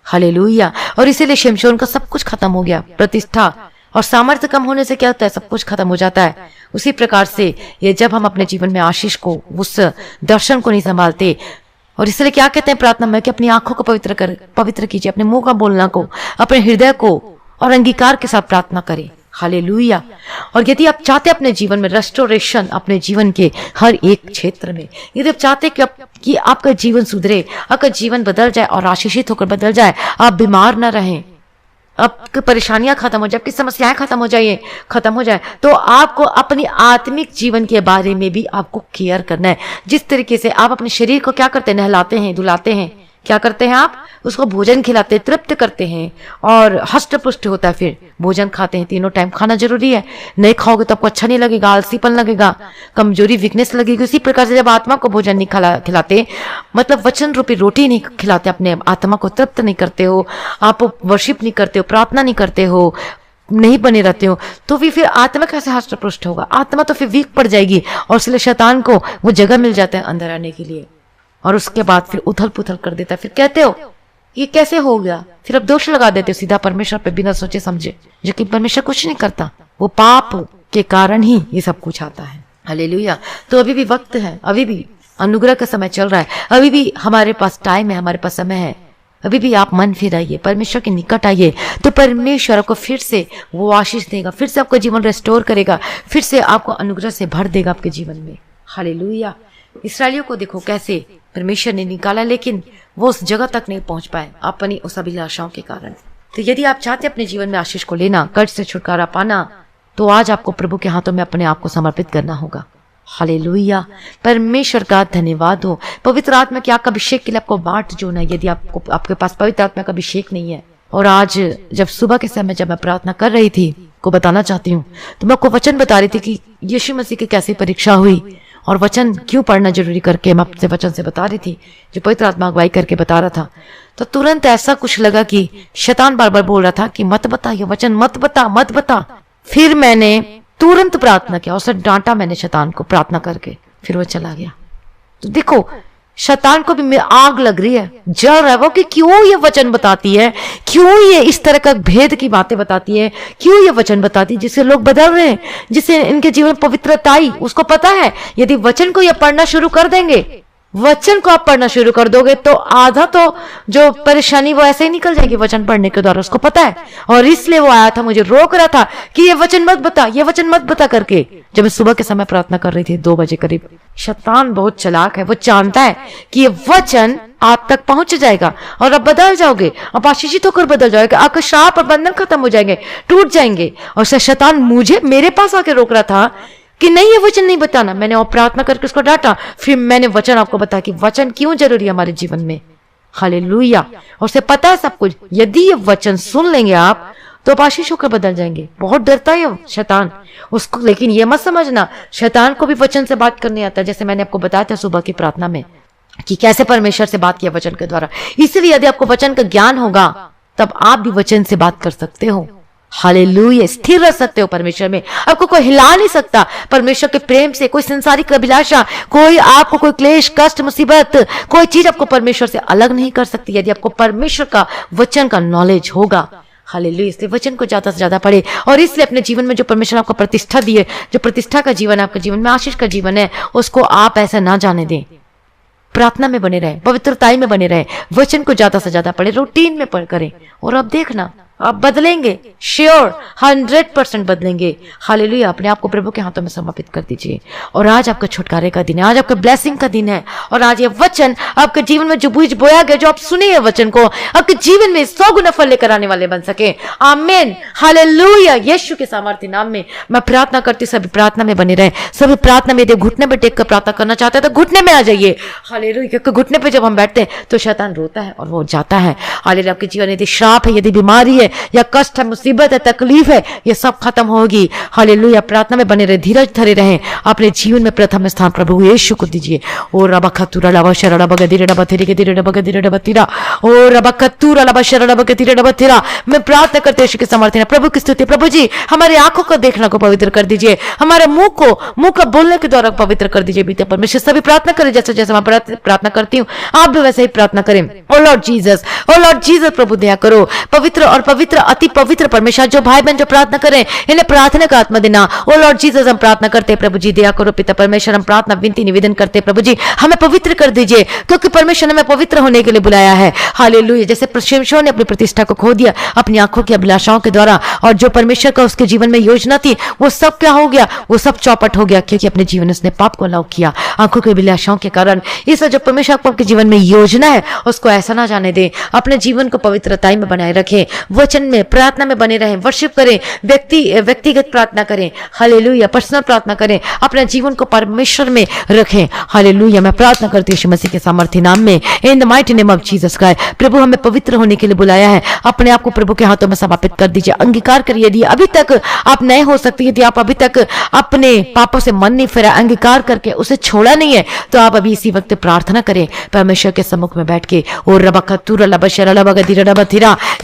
हालेलुया। और इसीलिए शमशोन का सब कुछ खत्म हो गया। प्रतिष्ठा और सामर्थ्य कम होने से क्या होता है? सब कुछ खत्म हो जाता है। उसी प्रकार से ये जब हम अपने जीवन में आशीष को, उस दर्शन को नहीं संभालते, और इसलिए क्या कहते हैं प्रार्थना में कि अपनी आंखों को पवित्र कीजिए, अपने मुंह का बोलना को, अपने हृदय को और अंगीकार के साथ प्रार्थना करें। हालेलुया। और यदि आप चाहते अपने जीवन में रेस्टोरेशन, अपने जीवन के हर एक क्षेत्र में, यदि आप चाहते कि आपका जीवन सुधरे, आपका जीवन बदल जाए और आशीषित होकर बदल जाए, आप बीमार ना रहें, आपकी परेशानियां खत्म हो जाए, आपकी समस्याएं खत्म हो जाए, तो आपको अपनी आत्मिक जीवन के बारे में भी आपको केयर करना है। जिस तरीके से आप अपने शरीर को क्या करते हैं? नहलाते हैं, धुलाते हैं, क्या करते हैं? आप उसको भोजन खिलाते, तृप्त करते हैं और हष्ट पुष्ट होता है, फिर भोजन खाते हैं। तीनों टाइम खाना जरूरी है, नहीं खाओगे तो आपको अच्छा नहीं लगेगा, आलसीपन लगेगा, कमजोरी, वीकनेस लगेगी। उसी प्रकार से जब आत्मा को भोजन नहीं खिलाते, मतलब वचन रूपी रोटी नहीं खिलाते, अपने आत्मा को तृप्त नहीं करते हो, आप वर्शिप नहीं करते हो, प्रार्थना नहीं करते हो, नहीं बने रहते हो, तो भी फिर आत्मा कैसे हष्ट पुष्ट होगा? आत्मा तो फिर वीक पड़ जाएगी और इसलिए शैतान को वो जगह मिल जाता है अंदर आने के लिए, और उसके बाद फिर उथल पुथल कर देता है। फिर कहते हो ये कैसे हो गया, फिर अब दोष लगा देते हो सीधा परमेश्वर पे बिना सोचे समझे, जो कि परमेश्वर कुछ नहीं करता, वो पाप के कारण ही ये सब कुछ आता है। हालेलुया। तो अभी भी वक्त है, अभी भी अनुग्रह का समय चल रहा है, अभी भी हमारे पास टाइम है, हमारे पास समय है, अभी भी आप मन फिराइए, परमेश्वर के निकट आइए, तो परमेश्वर आपको फिर से वो आशीष देगा, फिर से आपका जीवन रेस्टोर करेगा, फिर से आपको अनुग्रह से भर देगा आपके जीवन में। हालेलुया। इसराइलियों को देखो कैसे परमेश्वर ने निकाला, लेकिन वो उस जगह तक नहीं पहुंच पाए अपनी उस अभिलाषाओं के कारण। तो यदि आप चाहते अपने जीवन में आशीष को लेना, कर्ज से छुटकारा पाना, तो आज आपको प्रभु के हाथों में अपने आप को समर्पित करना होगा। हालेलुया। परमेश्वर का धन्यवाद हो। पवित्र आत्मा के अभिषेक के लिए आपको बाट जोड़ना है। यदि आपके पास पवित्र आत्मा का अभिषेक नहीं है, और आज जब सुबह के समय जब मैं प्रार्थना कर रही थी, को बताना चाहती हूँ, तो मैं आपको वचन बता रही थी कि यीशु मसीह की कैसी परीक्षा हुई और वचन क्यों पढ़ना जरूरी करके मैं आपसे वचन से बता रही थी, जो पवित्र आत्मा अगुवाई करके बता रहा था। तो तुरंत ऐसा कुछ लगा कि शैतान बार बार बोल रहा था कि मत बता, ये वचन मत बता। फिर मैंने तुरंत प्रार्थना किया और उसे डांटा मैंने शैतान को प्रार्थना करके, फिर वो चला गया। तो देखो शैतान को भी आग लग रही है, जल रहा है वो कि क्यों ये वचन बताती है, क्यों ये इस तरह का भेद की बातें बताती है, क्यों ये वचन बताती है जिससे लोग बदल रहे हैं, जिससे इनके जीवन में पवित्रता आई। उसको पता है यदि वचन को ये पढ़ना शुरू कर देंगे, वचन को आप पढ़ना शुरू कर दोगे तो आधा तो जो परेशानी वो ऐसे ही निकल जाएगी वचन पढ़ने के द्वारा, उसको पता है। और इसलिए वो आया था, मुझे रोक रहा था कि ये वचन मत बता करके, जब मैं सुबह के समय प्रार्थना कर रही थी 2 बजे करीब। शैतान बहुत चालाक है, वो जानता है कि ये वचन आप तक पहुंच जाएगा और अब बदल जाओगे, अब आशीषित होकर बदल जाओगे, आपका शाप और बंधन खत्म हो जाएंगे, टूट जाएंगे। और शैतान मेरे पास आके रोक रहा था कि नहीं ये वचन नहीं बताना। मैंने और प्रार्थना करके उसको डांटा, फिर मैंने वचन आपको बताया कि वचन क्यों जरूरी है हमारे जीवन में। हालेलुया। और उसे पता है सब कुछ, यदि ये वचन सुन लेंगे आप तो आप आशीष होकर बदल जाएंगे। बहुत डरता है शैतान उसको, लेकिन ये मत समझना शैतान को भी वचन से बात करने आता है, जैसे मैंने आपको बताया था सुबह की प्रार्थना में कि कैसे परमेश्वर से बात किया वचन के द्वारा। इसलिए यदि आपको वचन का ज्ञान होगा तब आप भी वचन से बात कर सकते हो। हालेलुया। स्थिर रह सकते हो परमेश्वर में, आपको कोई हिला नहीं सकता परमेश्वर के प्रेम से। कोई संसारिक अभिलाषा, कोई आपको कोई क्लेश, कष्ट, मुसीबत, कोई चीज आपको परमेश्वर से अलग नहीं कर सकती यदि आपको परमेश्वर का वचन का नॉलेज होगा। हालेलुया। इसलिए वचन को ज्यादा से ज्यादा पढ़े, और इसलिए अपने जीवन में जो परमेश्वर आपको प्रतिष्ठा दी है, जो प्रतिष्ठा का जीवन है आपके जीवन में, आशीष का जीवन है, उसको आप ऐसा ना जाने दें। प्रार्थना में बने रहे, पवित्रताई में बने रहे, वचन को ज्यादा से ज्यादा पढ़े, रूटीन में पढ़ करें, और अब देखना आप बदलेंगे, श्योर 100% बदलेंगे। हालेलुया। अपने आप को प्रभु के हाथों में समर्पित कर दीजिए। और आज आपका छुटकारे का दिन है, आज आपका ब्लेसिंग का दिन है। और आज ये वचन आपके जीवन में जो बीज बोया गया, जो आप सुने ये वचन को, आपके जीवन में 100 गुना फल लेकर आने वाले बन सके। आमीन। हालेलुया। यीशु के सामर्थ्य नाम में मैं प्रार्थना करती, सभी प्रार्थना में बने रहे। सभी प्रार्थना में, यदि घुटने पे टेक कर प्रार्थना करना चाहते हैं तो घुटने में आ जाइए। हालेलुया। क्योंकि घुटने पे जब हम बैठते हैं तो शैतान रोता है और वो जाता है। हालेलुया। आपके जीवन यदि श्राप है, यदि बीमारी है, या कष्ट है, मुसीबत है, तकलीफ है, ये सब खत्म होगी। हालेलुया। प्रार्थना में बने रहे, धीरज धरे रहें। अपने जीवन में प्रथम स्थान प्रभु यीशु को दीजिए। ओ रबा खतुरा लबा शरड़ा बगदिरे डबा तेरे के दिरे डबा गदिरे डबा तीरा। ओ रबा खतुरा लबा शरड़ा बगदिरे डबा तीरा। मैं प्रार्थना करते यीशु के समर्थन, प्रभु की स्तुति। प्रभु जी हमारी आंखों को देखना को पवित्र कर दीजिए, हमारे मुंह का बोलने के द्वारा पवित्र कर दीजिए। बीते परमेश्वर सभी प्रार्थना करें जैसे जैसे मैं प्रार्थना करती हूँ, आप भी वैसे ही प्रार्थना करें। ओ लॉर्ड जीसस, ओ लॉर्ड जीसस, प्रभु दया करो। पवित्र और पवित्र, अति पवित्र परमेश्वर, जो भाई बहन जो प्रार्थना करें, इन्हें प्रार्थना का आत्मा देना। ओ लॉर्ड जीसस, हम प्रार्थना करते हैं प्रभु जी, दया करो पिता परमेश्वर। हम प्रार्थना विनती निवेदन करते हैं प्रभु जी, हमें पवित्र कर दीजिए, क्योंकि परमेश्वर ने हमें पवित्र होने के लिए बुलाया है। हालेलुया। जैसे शिमशोन ने अपनी प्रतिष्ठा को खो दिया अपनी आंखों की अभिलाषाओं के द्वारा, और जो परमेश्वर का उसके जीवन में योजना थी वो सब क्या हो गया, वो सब चौपट हो गया, क्योंकि अपने जीवन में उसने पाप को अलाउ किया आंखों की अभिलाषाओं के कारण। इसलिए जो परमेश्वर आपके जीवन में योजना है उसको ऐसा ना जाने दे। अपने जीवन को पवित्रताई में बनाए रखें, वचन में, प्रार्थना में बने रहें, वर्शिप करें, व्यक्तिगत प्रार्थना करें। हालेलुया। पर्सनल प्रार्थना करें, अपने जीवन को परमेश्वर में रखें। हालेलुया। मैं प्रार्थना करती हूं यीशु मसीह के सामर्थ्य नाम में, in the mighty name of Jesus Christ. प्रभु हमें पवित्र होने के लिए बुलाया है। अपने आप को प्रभु के हाथों में समर्पित कर दीजिए, अंगीकार करिए। यदि अभी तक आप नए हो सकते, यदि आप अभी तक अपने पापों से मन नहीं फेरा, अंगीकार करके उसे छोड़ा नहीं है, तो आप अभी इसी वक्त प्रार्थना करें परमेश्वर के सम्मुख में बैठ के। और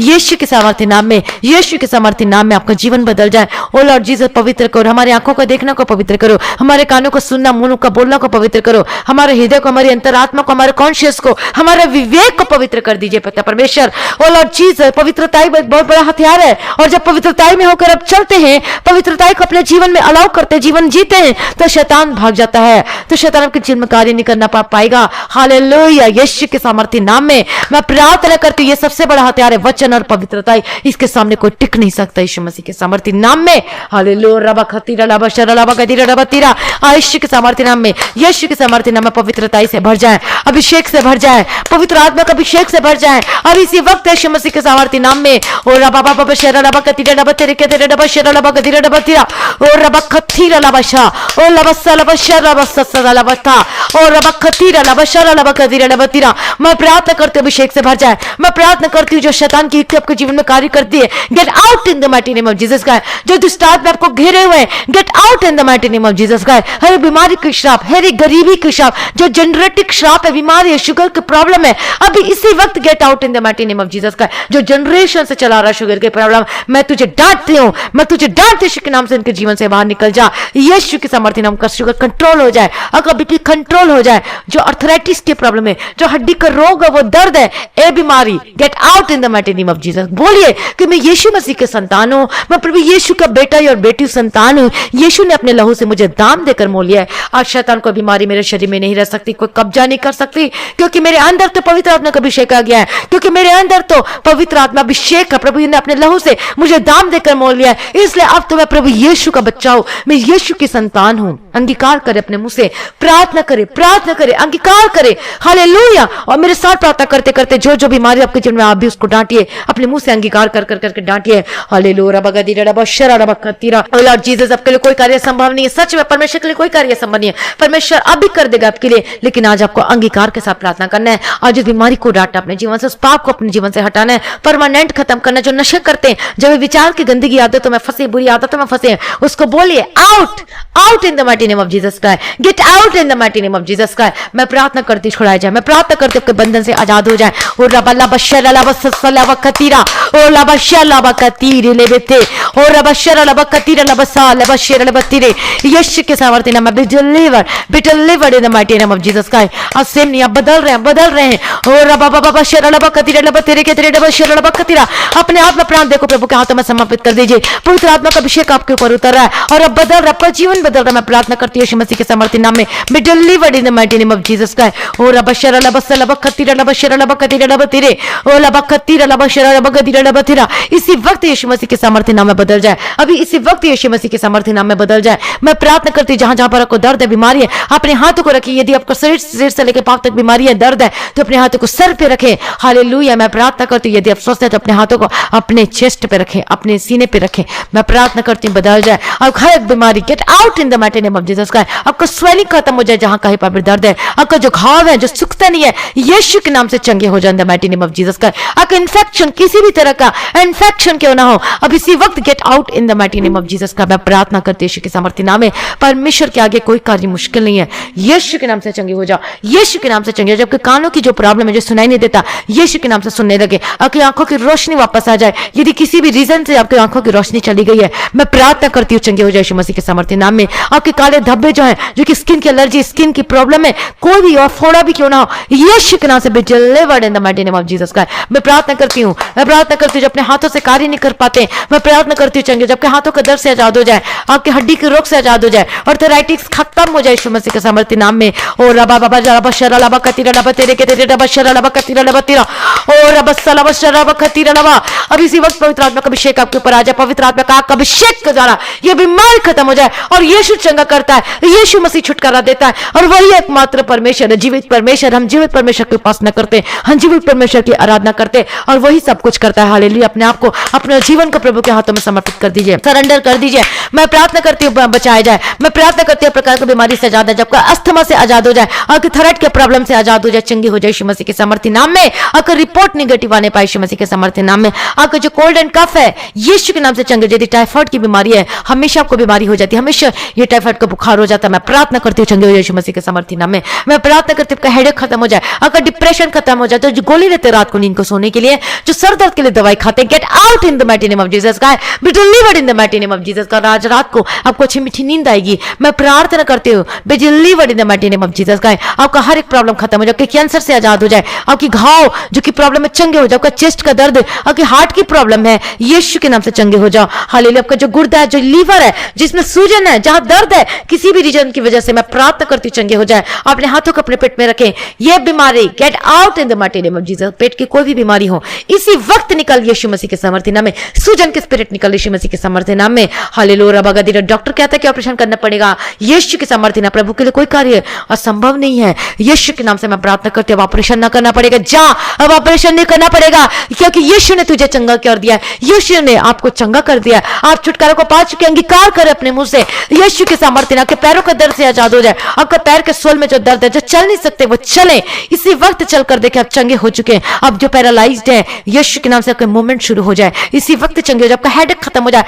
यीशु के सामर्थ्य नाम में, यीशु के सामर्थ्य नाम में आपका जीवन बदल जाए। ओ लॉर्ड जीसस, पवित्र करो। हमारी आंखों को देखना को पवित्र करो, हमारे कानों को सुनना, मुंह का बोलना को पवित्र करो, हमारे हृदय को, हमारी अंतरात्मा को, हमारे कॉन्शियस को, हमारे विवेक को पवित्र कर दीजिए पिता परमेश्वर। ओ लॉर्ड जीसस, पवित्रताई बहुत बड़ा हथियार है, और जब पवित्रताई में होकर अब चलते हैं, पवित्रताई को अपने जीवन में अलाउ करते, जीवन जीते हैं, तो शैतान भाग जाता है, तो शैतान आपके जीवन में कार्य नहीं करना पाएगा। हालेलुया। यीशु के सामर्थ्य नाम में मैं प्रार्थना करती हूँ, ये सबसे बड़ा हथियार है वचन और पवित्रताई, इसके सामने कोई टिक नहीं सकता यीशु मसीह के सामर्थ्य नाम में। हालेलुया। रबा खतीरा लबा शरा लबा गदीरा रबा तीरा। यीशु के सामर्थ्य नाम में, यीशु के सामर्थ्य नाम में पवित्रताई से भर जाए, अभिषेक से भर जाए, पवित्र आत्मा का अभिषेक से भर जाए। और इसी वक्त यीशु मसीह के सामर्थ्य नाम में, ओ रबा बाबा शरा लबा कतीरा लबा तेरे के तेरे रबा शरा लबा गदीरा रबा तीरा। ओ रबा खतीरा लबा शा, ओ लबा सा लबा शरा लबा सा लबा ता, ओ रबा खतीरा लबा शरा लबा गदीरा लबा तीरा। मैं प्रार्थना करती हूं अभिषेक से भर जाए। मैं प्रार्थना करती हूं जो शैतान की युक्ति आपके जीवन में कार्य करती है, get out in the mighty name of Jesus Christ. जो दुष्ट आत्मा आपको घेरे हुए हैं, get out in the mighty name of Jesus Christ. हर बीमारी की श्राप, हर गरीबी की श्राप, जो जेनरेटिक श्राप है, बीमारी है, शुगर की प्रॉब्लम है, अभी इसी वक्त gate out in the mighty name of Jesus Christ. जो जनरेशन से चला रहा है शुगर की प्रॉब्लम, मैं तुझे डांटती हूं, मैं तुझे डांटती यीशु के नाम से इनके जीवन से बाहर निकल जा। यीशु के सामर्थ्य नाम का शुगर कंट्रोल हो जाए, अगर बीपी कंट्रोल हो जाए, जो अर्थराइटिस की प्रॉब्लम है, जो हड्डी का रोग है, वो दर्द है, ए बीमारी, get out in the mighty name of Jesus. बोलिए कि मैं यीशु मसीह के संतान हूं, मैं प्रभु यीशु का बेटा और बेटी संतान हूं। यीशु ने अपने लहू से मुझे दाम देकर मोल लिया है। आज शैतान को बीमारी मेरे शरीर में नहीं रह सकती, कोई कब्जा नहीं कर सकती, क्योंकि मेरे अंदर तो पवित्र आत्मा का अभिषेक आ गया है, क्योंकि मेरे अंदर तो पवित्र आत्मा अभिषेक है। प्रभु ने अपने लहू से मुझे दाम देकर मोल लिया है, इसलिए अब तो मैं प्रभु यीशु का बच्चा हूं, मैं यीशु की संतान हूं। अंगीकार करे अपने मुंह से, प्रार्थना करे, अंगीकार करे। हालेलुया। और मेरे साथ प्रार्थना करते करते जो जो बीमारी आपके जीवन में, आप भी उसको डांटिए, अपने मुंह से अंगीकार कर करके डांटिए। हालेलुया। रबगदीरा रबा शरा रबा खतीरा। ओ लॉर्ड जीसस, आपके लिए कोई कार्य संभव नहीं है। सच में परमेश्वर के लिए कोई कार्य संभव नहीं है, परमेश्वर अब भी कर देगा आपके लिए, लेकिन आज आपको अंगीकार के साथ प्रार्थना करना है। आज इस बीमारी को डांटना अपने जीवन से, उस पाप को अपने जीवन से हटाना है, परमानेंट खत्म करना। जो नशे करते हैं, जब विचार की गंदगी आदतों में फंसे, बुरी आदतों में फंसे, उसको बोलिए out, out in the mighty name of Jesus Christ, gate out in the mighty name of Jesus Christ. मैं प्रार्थना करती छुड़ाया जाए, मैं प्रार्थना करती आपके बंधन से आजाद हो जाए। ओ रबा लबा शरा लबा सल्ला व कतीरा, ओ लबा शला व कतीरे लेबेते, ओ रबा शरा लबा कतीरा लबा सा लबा शरा लबा तीरे। यीशु के सामर्थ्य नाम में be delivered in the mighty name of Jesus Christ. आज सेम नहीं, आप बदल रहे हैं। ओ रबा बाबा शरा लबा कतीरा लबा तेरे के तेरे लबा शरा लबा कतीरा। अपने आप में प्राण देखो, प्रभु के हाथों में समर्पित कर दीजिए। पवित्र आत्मा का अभिषेक आपके ऊपर उतर रहा है और अब बदल रहा, आपका जीवन बदल रहा है। मैं प्रार्थना करती हूं यीशु मसीह के सामर्थ्य नाम में, be delivered in the mighty name of Jesus Christ. Oh rabashara labasala bakatira labashara labakatira labatire oh labakatira labashara labakatira labatira. इसी वक्त यीशु मसीह के सामर्थ्य नाम में बदल जाए, अभी इसी वक्त यीशु मसीह के सामर्थ्य नाम में बदल जाए। मैं प्रार्थना करती हूँ जहां जहां पर आपको दर्द है, बीमारी है, अपने हाथों को रखिए। यदि आपको शरीर से लेकर पांव तक बीमारी है, दर्द है, तो अपने हाथों को सर पे रखें। हालेलुया। मैं प्रार्थना करती हूँ यदि आप स्वस्थ है तो अपने हाथों को अपने चेस्ट पे रखें, अपने सीने पे रखें। मैं प्रार्थना करती हूँ बदल जाए। अब हर एक बीमारी get out in the mighty name of Jesus Christ. आपका स्वेलिंग खत्म हो जाए, जहां कहीं पर भी दर्द है, आपका जो घाव है जो सूखता नहीं है, यीशु के नाम से चंगे हो जाए इन the mighty name of Jesus Christ. आपका इन्फेक्शन, किसी भी तरह का इन्फेक्शन क्यों ना हो, अब इसी वक्त gate out in the mighty name of Jesus Christ. मैं प्रार्थना करती हूँ यीशु के सामर्थ्य नाम में। परमेश्वर के आगे कोई कार्य मुश्किल नहीं है। यीशु के नाम से चंगे हो जाओ, यीशु के नाम से चंगे हो जाओ। आपके कानों की जो प्रॉब्लम है, जो सुनाई नहीं देता, यीशु के नाम से सुनने लगे। आपकी आंखों की रोशनी वापस आ जाए। यदि किसी भी रीजन से आपकी आंखों की रोशनी चली गई है, मैं प्रार्थना करती हूँ चंगे हो जाए यीशु मसीह के सामर्थ्य नाम में। आपके काले धब्बे जो हैं, जो कि स्किन की एलर्जी, स्किन की प्रॉब्लम है, कोई भी और फोड़ा भी क्यों ना हो, यीशु के नाम से be delivered in the mighty name of Jesus Christ. मैं प्रार्थना करती हूँ, मैं प्रार्थना करती हूँ जो अपने हाथों से कार्य नहीं कर पाते, मैं प्रार्थना करती हूँ चंगे, जब आपके हाथों का दर्द से आजाद हो जाए, आपके हड्डी के रोग से आजाद हो जाए, ऑर्थराइटिस खत्म हो जाए यीशु मसीह के सामर्थ्य नाम में। ओ रबा बाबा रबा शरा लबा कतीरा लबा तेरे के तेरे रबा शरा लबा कतीरा लबा तेरा ओ रबा सलबा शरा लबा कतीरा लबा। अब इसी वक्त पवित्र आत्मा का अभिषेक आपके ऊपर आ जाए। पवित्र आत्मा का अभिषेक के द्वारा ये बीमारी खत्म हो जाए और यीशु चंगा करता है, यीशु मसीह छुटकारा देता है और वही एकमात्र परमेश्वर है, जीवित परमेश्वर। हम जीवित परमेश्वर की उपासना करते, हम जीवित परमेश्वर की आराधना करते और वही सब कुछ करता है। हालेलुया। अपने आप को, अपने जीवन को प्रभु के हाथों में समर्पित कर दीजिए, सरेंडर कर दीजिए। मैं प्रार्थना करती हूँ बचाया जाए। मैं प्रार्थना करती हूँ प्रकार की बीमारी से आजाद है, जब अस्थमा से आजाद हो जाए, आपके थायराइड के प्रॉब्लम से आजाद हो जाए, चंगी हो जाए यीशु मसीह के सामर्थ्य नाम में। अगर रिपोर्ट नेगेटिव आने पाए यीशु मसीह के सामर्थ्य नाम में। आपका जो कोल्ड एंड कफ है, यीशु के नाम से चंगे। यदि टाइफाइड की बीमारी है, हमेशा आपको बीमारी हो जाती है, हमेशा ये टाइफाइड का बुखार हो जाता है, मैं प्रार्थना करती हूँ चंगे हो जाए यीशु मसीह के सामर्थ्य नाम में। मैं प्रार्थना करती हूँ आपका हेडेक खत्म हो जाए, आपका डिप्रेशन खत्म हो जाए। तो जो गोली लेते रात को नींद को सोने के लिए, जो सर दर्द के लिए दवाई खाते, gate out in the mighty name of Jesus Christ, be delivered in the mighty name of Jesus Christ. आज रात को आपको अच्छी मीठी नींद आएगी। मैं प्रार्थना करती हूँ be delivered in the mighty name of Jesus Christ. आपका हर एक प्रॉब्लम खत्म हो जाए, आपके कैंसर से आजाद हो जाए, आपकी घाव जो कि प्रॉब्लम है चंगे हो जाए, आपका चेस्ट का दर्द, आपकी हार्ट की प्रॉब्लम है, यीशु के नाम से चंगे हो जाओ। हालेलुया। आपका जो गुर्दा है, जो लीवर है, जिसमें सूजन है, जहां दर्द है किसी भी रीजन की वजह से, मैं प्रार्थना करती हूँ चंगे हो जाए। अपने हाथों को अपने पेट में रखें। यह बीमारी get out in the mighty name of Jesus. पेट की कोई भी बीमारी हो, इसी वक्त निकल यीशु मसीह के सामर्थ्य नाम में। सूजन के स्पिरिट निकल यीशु मसीह के सामर्थ्य नाम में। हालेलुया। रबागदी। डॉक्टर कहता है कि ऑपरेशन करना पड़ेगा, यीशु के सामर्थ्य नाम। प्रभु के लिए कोई कार्य असंभव नहीं है। यीशु के नाम से मैं प्रार्थना करती हूँ, अब ऑपरेशन ना करना पड़ेगा। जा, अब ऑपरेशन नहीं करना पड़ेगा, क्योंकि यीशु ने तुझे चंगा कर दिया है, यीशु ने आपको चंगा कर दिया है। आप छुटकारा को पा चुके, अंगीकार करें अपने मुंह से। यीशु के सामर्थ्य नाम। आपके पैरों का दर्द से आजाद हो जाए, आपका पैर के सोल में जो दर्द है, जो चल नहीं सकते वो चले, इसी वक्त चलकर देखे आप चंगे हो चुके हैं। अब जो पैरालाइज्ड है, यीशु के नाम से आपका मूवमेंट शुरू हो जाए, इसी वक्त चंगे हो जाए। आपका हेडेक खत्म हो जाए,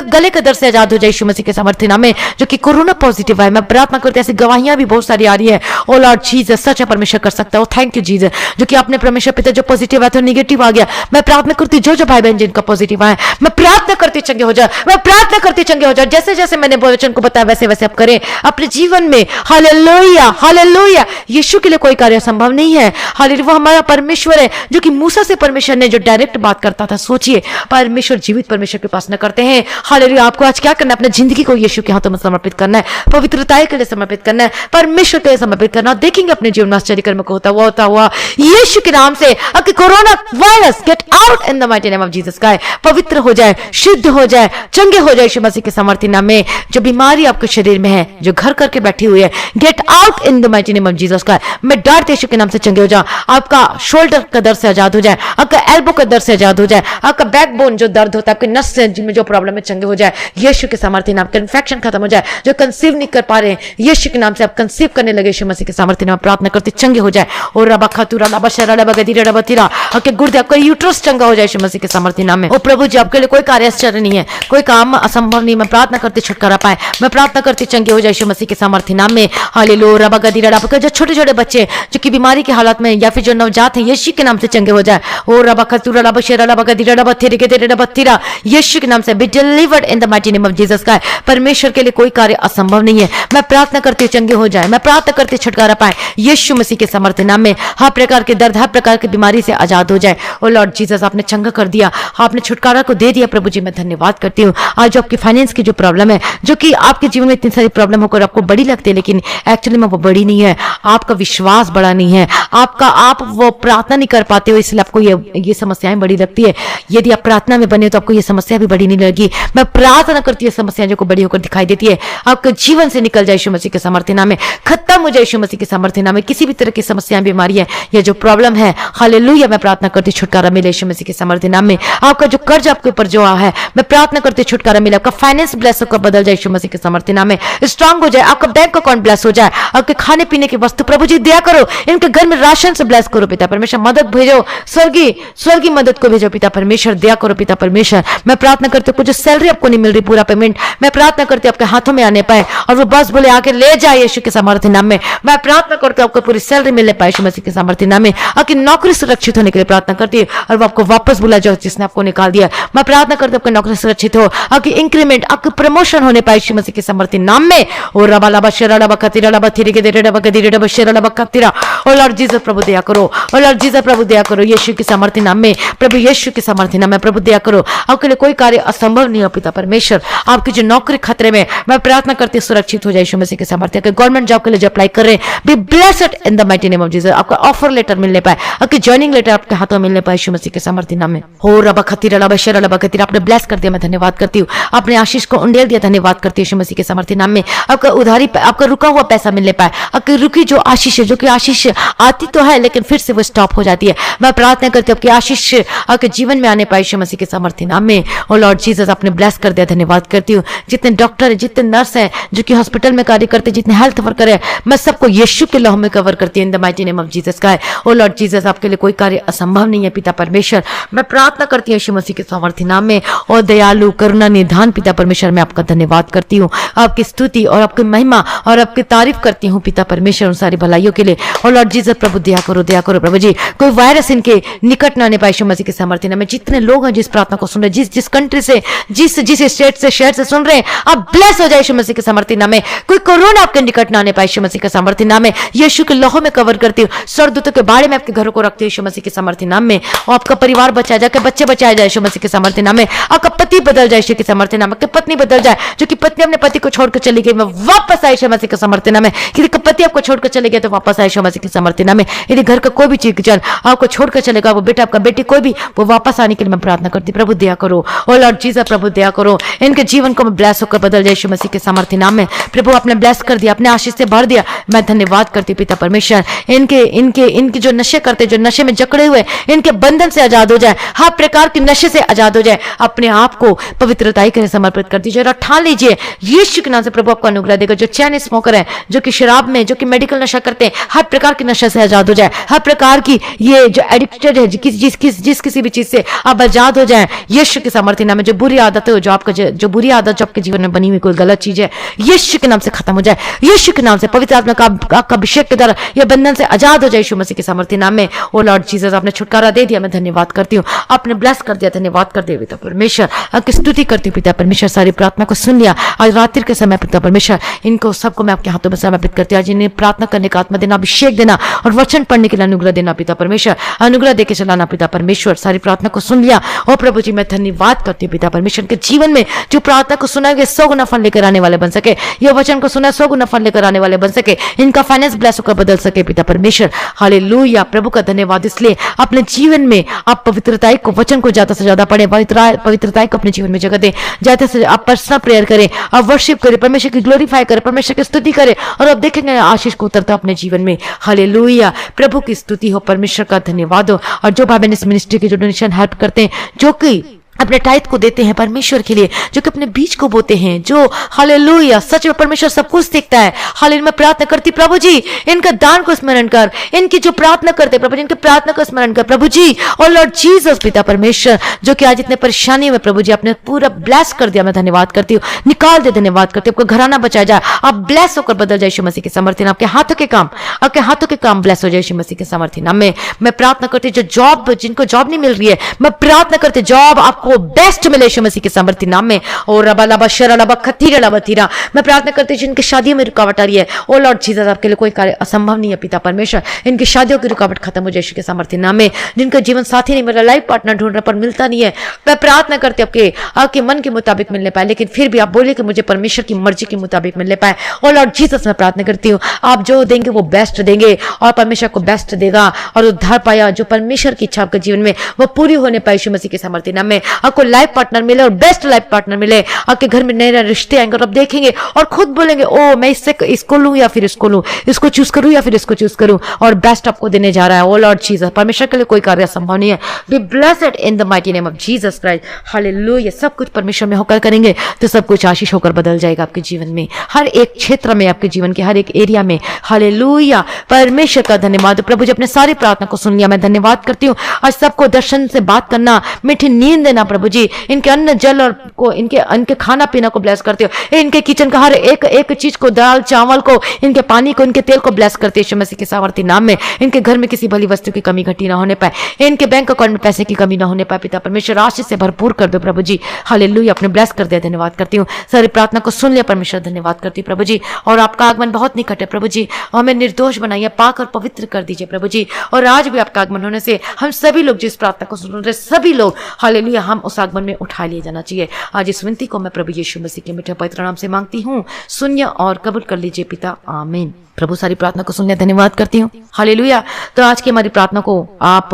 गले के दर्द से आजाद हो जाए यीशु मसीह के सामर्थ्य नाम में। जो कि कोरोना पॉजिटिव है, मैं प्रार्थना करती हूं, ऐसी गवाहियां भी बहुत सारी आ रही है। ओ लॉर्ड जीसस, सच है परमेश्वर कर सकता है। थैंक यू जीसस, जो कि आपने परमेश्वर पिता जो पॉजिटिव है तो नेगेटिव आ गया। मैं प्रार्थना करती हूं जो भाई बहन जिनका पॉजिटिव आए, मैं प्रार्थना करती चंगे हो जाए, मैं प्रार्थना करती चंगे हो जाए। जैसे जैसे मैंने वचन को बताया वैसे वैसे आप करें अपने जीवन में। Hallelujah, hallelujah. यीशु के लिए कोई कार्य संभव नहीं है। हालेलुया। वो हमारा परमेश्वर है, जो कि मूसा से परमेश्वर ने जो डायरेक्ट बात करता था। सोचिए, परमेश्वर जीवित परमेश्वर के पास न करते हैं। हालेलुया। आपको आज क्या करना है? अपनी जिंदगी को यीशु के हाथों में समर्पित करना है, पवित्रता के लिए समर्पित करना है, परमेश्वर के लिए समर्पित करना। देखेंगे अपने जीवन में आश्चर्य कर्म को होता हुआ यीशु के नाम से। आपके corona virus gate out in the mighty name of Jesus Christ. पवित्र हो जाए, शुद्ध हो जाए, चंगे हो जाए यीशु मसीह के सामर्थ्य नाम में। जो बीमारी आपके शरीर में है, जो घर करके बैठी हुई है, get out in the mighty name of Jesus Christ. मैं डांट यीशु के नाम से चंगे हो जाओ। आपका शोल्डर का दर्द से आजाद हो जाए, आपका एल्बो का दर्द से आजाद हो जाए, आपका बैकबोन जो दर्द होता है, आपके नस से में जो प्रॉब्लम है चंगे हो जाए यीशु के सामर्थ्य नाम। का इन्फेक्शन खत्म हो जाए, जो कंसीव नहीं कर पा रहे हैं यीशु के नाम से आप कंसीव करने लगे यीशु मसीह के सामर्थ्य नाम। प्रार्थना करते चंगे हो जाए। और रबा खतुरा लबा शरा लबा गदीरा लबा तीरा, आपके गुर्दे, आपका यूट्रस चंगा हो जाए यीशु मसीह के सामर्थ्य नाम में। ओ प्रभु जी, आपके लिए कोई कार्य आश्चर्य नहीं है, कोई काम असंभव नहीं। मैं प्रार्थना करती छुटकारा पाए, मैं प्रार्थना करती चंगे हो जाए यीशु मसीह के सामर्थ्य नाम में। हालेलुया। रबा गदीरा लबा, जो छोटे छोटे बच्चे जो कि बीमारी की हालत में या फिर जो नवजात हैं, यीशु के नाम से चंगे हो जाए। ओ रबा खतुरा लबा शरा लबा गदीरा लबा तीरे के तेरे लबा तीरा, यीशु के नाम से be delivered in the mighty name of Jesus Christ. परमेश्वर के लिए कोई कार्य असंभव नहीं है। मैं प्रार्थना करती हूँ चंगे हो जाए, मैं प्रार्थना करती छुटकारा पाए यीशु मसीह के सामर्थ्य नाम में। हर प्रकार के दर्द, हर प्रकार की बीमारी से आजाद हो जाए। ओ लॉर्ड जीसस, आपने चंगा कर दिया, आपने छुटकारा को दे दिया। प्रभु जी मैं धन्यवाद करती हूँ। आज जो आपकी फाइनेंस की जो प्रॉब्लम है, जो कि आपके जीवन में इतनी सारी प्रॉब्लम होकर आपको बड़ी लगती दिखाते हैं, लेकिन एक्चुअली में वो बड़ी नहीं है। आपका विश्वास बड़ा नहीं है, आप वो प्रार्थना नहीं कर पाते हो, इसलिए आपको ये समस्याएं बड़ी लगती है। यदि आप प्रार्थना में बने तो आपको ये समस्या भी बड़ी नहीं लगी। मैं प्रार्थना करती हूँ समस्याएं जो को बड़ी होकर दिखाई देती है आपके जीवन से निकल जाए यीशु मसीह के सामर्थ्य नाम में, खत्म हो जाए यीशु मसीह के सामर्थ्य नाम में। किसी भी तरह की समस्याएं, बीमारियां या जो प्रॉब्लम है, हालेलुया, मैं प्रार्थना करती छुटकारा मिले यीशु मसीह के सामर्थ्य नाम में। आपका जो कर्ज आपके ऊपर जो है, मैं प्रार्थना करती छुटकारा मिले। आपका फाइनेंस ब्लेस होकर बदल जाए यीशु मसीह के सामर्थ्य नाम में, स्ट्रांग हो जाए। आपका बैंक अकाउंट ब्लेस हो जाए। आपके खाने पीने की वस्तु प्रभु जी दया करो, इनके घर में राशन से ब्लेस करो पिता परमेश्वर। मदद भेजो, स्वर्गीय मदद को भेजो पिता परमेश्वर, दया करो पिता परमेश्वर। मैं प्रार्थना करती हूँ कुछ सैलरी आपको नहीं मिल रही, पूरा पेमेंट मैं प्रार्थना करती हूँ आपके हाथों में आने पाए और वो बस बोले आके ले जाए यीशु के सामर्थ्य नाम में। मैं प्रार्थना करती हूँ आपको पूरी सैलरी मिलने पाए यीशु मसीह के सामर्थ्य नाम में। आपकी नौकरी सुरक्षित होने के लिए प्रार्थना करती हूँ और वो आपको वापस बुला जाओ जिसने आपको निकाल दिया। मैं प्रार्थना करती हूँ आपकी नौकरी सुरक्षित हो, आपकी इंक्रीमेंट, आपकी प्रमोशन होने पाए यीशु मसीह के सामर्थ्य नाम में। और रबालाबा शेरालाबा कतिरालाबा थिरिकेदेरेलाबा कदिरेलाबा शेरालाबा कतिरा। ओ लॉर्ड जीसस प्रभु दया करो, ओ लॉर्ड जीसस प्रभु दया करो यीशु के सामर्थ्य नाम में। प्रभु यीशु के सामर्थ्य नाम में प्रभु दया करो। आपके लिए कोई कार्य असंभव नहीं हो पिता परमेश्वर। आपकी जो नौकरी खतरे में, मैं प्रार्थना करती हूँ सुरक्षित हो जाए यीशु मसीह के सामर्थ्य। गवर्नमेंट जॉब के लिए जो अप्लाई कर रहे हैं, be blessed in the mighty name of Jesus. आपका ऑफर लेटर मिलने पाए, आपकी ज्वाइनिंग लेटर आपके हाथों में मिलने पाए यीशु मसीह के सामर्थ्य नाम में। हो रबा खतीरा लबा शेरा लबा खतीरा, आपने ब्लेस कर दिया, मैं धन्यवाद करती हूँ। आपने आशीष को उंडेल दिया, धन्यवाद करती हूँ यीशु मसीह के सामर्थ्य नाम में। आपका उधारी, आपका रुका हुआ पैसा मिलने पाए, आपकी रुकी जो आशीष है, जो कि आशीष आती तो है लेकिन फिर से वो स्टॉप हो जाती है, मैं प्रार्थना करती हूँ आपकी आशीष आपके जीवन में आने पाए यीशु मसीह के सामर्थ्य नाम में। ओ लॉर्ड जीसस, आपने ब्लेस कर दिया, धन्यवाद करती हूँ। जितने डॉक्टर है, जितने नर्स हैं जो कि हॉस्पिटल में कार्य करते, जितने हेल्थ वर्कर है, मैं सबको यीशु के लहू में कवर करती हूँ इन the mighty name of Jesus का है। ओ लॉर्ड जीसस, आपके लिए कोई कार्य असंभव नहीं है पिता परमेश्वर। मैं प्रार्थना करती हूँ यीशु मसीह के सामर्थ्य नाम में। और दयालु करुणा निधान पिता परमेश्वर, मैं आपका धन्यवाद करती हूँ, आपकी स्तुति और आपकी महिमा और आपकी तारीफ करती हूँ पिता परमेश्वर उन सारी भलाइयों के लिए। और लॉर्ड जीसस प्रभु दया करो प्रभु जी, कोई वायरस इनके निकट ना आने पाए यीशु मसीह के सामर्थ्य नाम में। जितने लोग हैं जिस प्रार्थना को सुन रहे, जिस कंट्री से, जिस स्टेट से, शहर से सुन रहे हैं, आप ब्लेस हो जाए यीशु मसीह के सामर्थ्य नाम में। कोई कोरोना आपके निकट ना आने पाए यीशु मसीह के सामर्थ्य नाम में। यीशु के लहू में कवर करती हूँ, स्वर्गदूतों के बारे में आपके घरों को रखती हूँ यीशु मसीह के सामर्थ्य नाम में। और आपका परिवार बचाया जाए, आपके बच्चे बचाए जाए यीशु मसीह के सामर्थ्य नाम में। आपका पति बदल जाए यीशु के सामर्थ्य नाम में, आपकी पत्नी बदल जाए, जो कि पत्नी अपने पति को छोड़कर चली गई, मैं वापस आए यीशु मसीह के सामर्थ्य नाम में। यदि पति आपको छोड़कर चले गए तो वापस आए यीशु मसीह के सामर्थ्य नाम में। यदि घर का कोई भी चीज जन आपको छोड़कर चलेगा, वो बेटा आपका बेटी कोई भी, वो वापस आने के लिए मैं प्रार्थना करती, प्रभु दया करो। ओ लॉर्ड जीसस प्रभु दया करो, इनके जीवन को मैं ब्लेस होकर बदल जाए यीशु मसीह के सामर्थ्य नाम में। प्रभु आपने ब्लेस कर दिया, अपने आशीष से भर दिया, मैं धन्यवाद करती पिता परमेश्वर। इनके जो नशे करते, जो नशे में जकड़े हुए, इनके बंधन से आजाद हो जाए, हर प्रकार के नशे से आजाद हो जाए। अपने आप को पवित्रताई के लिए समर्पित कर दीजिए और ठान लीजिए यीशु के नाम से प्रभु आपको अनुग्रह देगा। जो चैन स्मोकर है, जो कि शराब में, जो कि मेडिकल नशा करते हैं, हर प्रकार के नशे से आजाद हो जाए। हर प्रकार की ये जो एडिक्टेड है, जिस किसी भी चीज से आप आजाद हो जाए यीशु के सामर्थ्य नाम में। जो बुरी आदत है, जो आपका जो बुरी आदत जो आपके जीवन में बनी हुई कोई गलत चीज है, यीशु के नाम से खत्म हो जाए। यीशु के नाम से पवित्र आत्मा का अभिषेक के द्वारा यह बंधन से आजाद हो जाए यीशु मसीह के सामर्थ्य नाम में। ओ लॉर्ड जीसस, आपने छुटकारा दे दिया, मैं धन्यवाद करती हूँ। आपने ब्लेस कर दिया, धन्यवाद करते हुए पिता परमेश्वर आपकी स्तुति करती हूँ पिता परमेश्वर। सारी प्रार्थना को सुन लिया आज रात्रि के समय पिता परमेश्वर, इनको सबको मैं आपके हाथों में समर्पित करती हूँ। आज इन्हें प्रार्थना करने का आत्मा देना, अभिषेक देना और वचन पढ़ने के लिए अनुग्रह देना पिता परमेश्वर, अनुग्रह देके चलाना पिता परमेश्वर। सारी प्रार्थना को सुन लिया और प्रभु जी मैं धन्यवाद करती हूँ पिता परमेश्वर के जीवन में जो प्रार्थना को सुना गया 100 गुना फल लेकर आने वाले बन सके, यह वचन को सुना 100 गुना फल लेकर आने वाले बन सके, इनका फाइनेंस ब्लेस होकर बदल सके पिता परमेश्वर। हालेलुया, प्रभु का धन्यवाद इसलिए अपने जीवन में आप पवित्रताई को, वचन को ज्यादा से ज्यादा पढ़े, पवित्रताई को अपने जीवन में जगह दें। ज्यादा से आप पर्सनल प्रेयर करें, आप वर्शिप करें, परमेश्वर की ग्लोरीफाई करें, परमेश्वर की स्तुति करें और आप देखेंगे आशीष को उतरता अपने जीवन में। हालेलुया, प्रभु की स्तुति हो, परमेश्वर का धन्यवाद हो। और जो भाई बहन इस मिनिस्ट्री की जो डोनेशन हेल्प करते हैं, जो कि अपने टाइट को देते हैं परमेश्वर के लिए, जो कि अपने बीज को बोते हैं, जो हालेलुया सच में परमेश्वर सब कुछ देखता है। हालेलुया, मैं प्रार्थना करती प्रभु जी इनका दान को स्मरण कर, इनकी जो प्रार्थना करते प्रभु जी, इनकी प्रार्थना को स्मरण कर प्रभु जी। और लॉर्ड जीसस पिता परमेश्वर, जो कि आज इतने परेशानी में प्रभु जी आपने पूरा ब्लेस कर दिया, मैं धन्यवाद करती हूँ। निकाल दे, धन्यवाद करती हूँ। आपका घराना बचा जाए, आप ब्लेस होकर बदल जाए यीशु मसीह के सामर्थ्य नाम। आपके हाथों के काम ब्लेस हो जाए यीशु मसीह के सामर्थ्य नाम में। मैं प्रार्थना करती हूँ जो जॉब, जिनको जॉब नहीं मिल रही है, मैं प्रार्थना करती जॉब आपको आपको बेस्ट मिले यीशु मसीह के सामर्थ्य नाम में। और रबा लबा शरा लबा खतीरा लबा थीरा, मैं प्रार्थना करती हूँ जिनकी शादियों में रुकावट आ रही है, ओ लॉर्ड जीसस आपके लिए कोई कार्य असंभव नहीं है पिता परमेश्वर। इनकी शादियों की रुकावट खत्म हो जाए यीशु के सामर्थ्य नाम में। जिनका जीवन साथी नहीं मिला, लाइफ पार्टनर ढूंढ रहा पर मिलता नहीं है, मैं प्रार्थना करती हूँ आपके मन के मुताबिक मिलने पाए, लेकिन फिर भी आप बोले कि मुझे परमेश्वर की मर्जी के मुताबिक मिलने पाए। ओ लॉर्ड जीसस मैं प्रार्थना करती हूँ आप जो देंगे वो बेस्ट देंगे और परमेश्वर को बेस्ट देगा और उद्धार पाया जो परमेश्वर की इच्छा आपके जीवन में वो पूरी होने पाए यीशु मसीह के सामर्थ्य नाम में। आपको लाइफ पार्टनर मिले और बेस्ट लाइफ पार्टनर मिले, आपके घर में नए नए रिश्ते आएंगे और आप देखेंगे और खुद बोलेंगे ओ मैं इसको लूं या फिर इसको लूं, इसको चूज करूं या फिर इसको चूज करूं, और बेस्ट आपको देने जा रहा है। ओ लॉर्ड जीसस परमेश्वर के लिए कोई कार्य असंभव नहीं है। Be blessed in the mighty name of Jesus Christ, hallelujah. सब कुछ परमेश्वर में होकर करेंगे तो सब कुछ आशीष होकर बदल जाएगा आपके जीवन में, हर एक क्षेत्र में, आपके जीवन के हर एक एरिया में। हालेलुया, परमेश्वर का धन्यवाद। प्रभु जी अपने सारी प्रार्थना को सुन लिया, मैं धन्यवाद करती हूँ। आज सबको दर्शन से बात करना, मीठी नींद देना प्रभु जी, इनके अन्न जल और को इनके खाना पीना को ब्लेस करते हो, इनके किचन का हर एक चीज को, दाल चावल को, इनके पानी को, इनके तेल को ब्लेस करते यीशु मसीह के सामर्थ्य नाम में। इनके घर में किसी भली वस्तु की कमी घटी ना होने पाए, इनके बैंक अकाउंट में पैसे की कमी ना होने पाए पिता परमेश्वर, राशि से भरपूर कर दो प्रभु जी। हालेलुया, अपने ब्लेस कर दिया, धन्यवाद करती हूँ। सारी प्रार्थना को सुन लिया परमेश्वर, धन्यवाद करती हूँ प्रभु जी। और आपका आगमन बहुत निकट है प्रभु जी, हमें निर्दोष बनाइए, पाक और पवित्र कर दीजिए प्रभु जी। और आज भी आपका आगमन होने से हम सभी लोग जिस प्रार्थना को सुन रहे सभी लोग, हालेलुया, हम उस आगमन में उठा लिए जाना चाहिए। आज इस विनती को मैं प्रभु यीशु मसीह के मीठे पवित्र नाम से मांगती हूँ, सुनिए और कबूल कर लीजिए पिता, आमीन। प्रभु सारी प्रार्थना को सुनने धन्यवाद करती हूँ, हालेलुया। तो आज की हमारी प्रार्थना को आप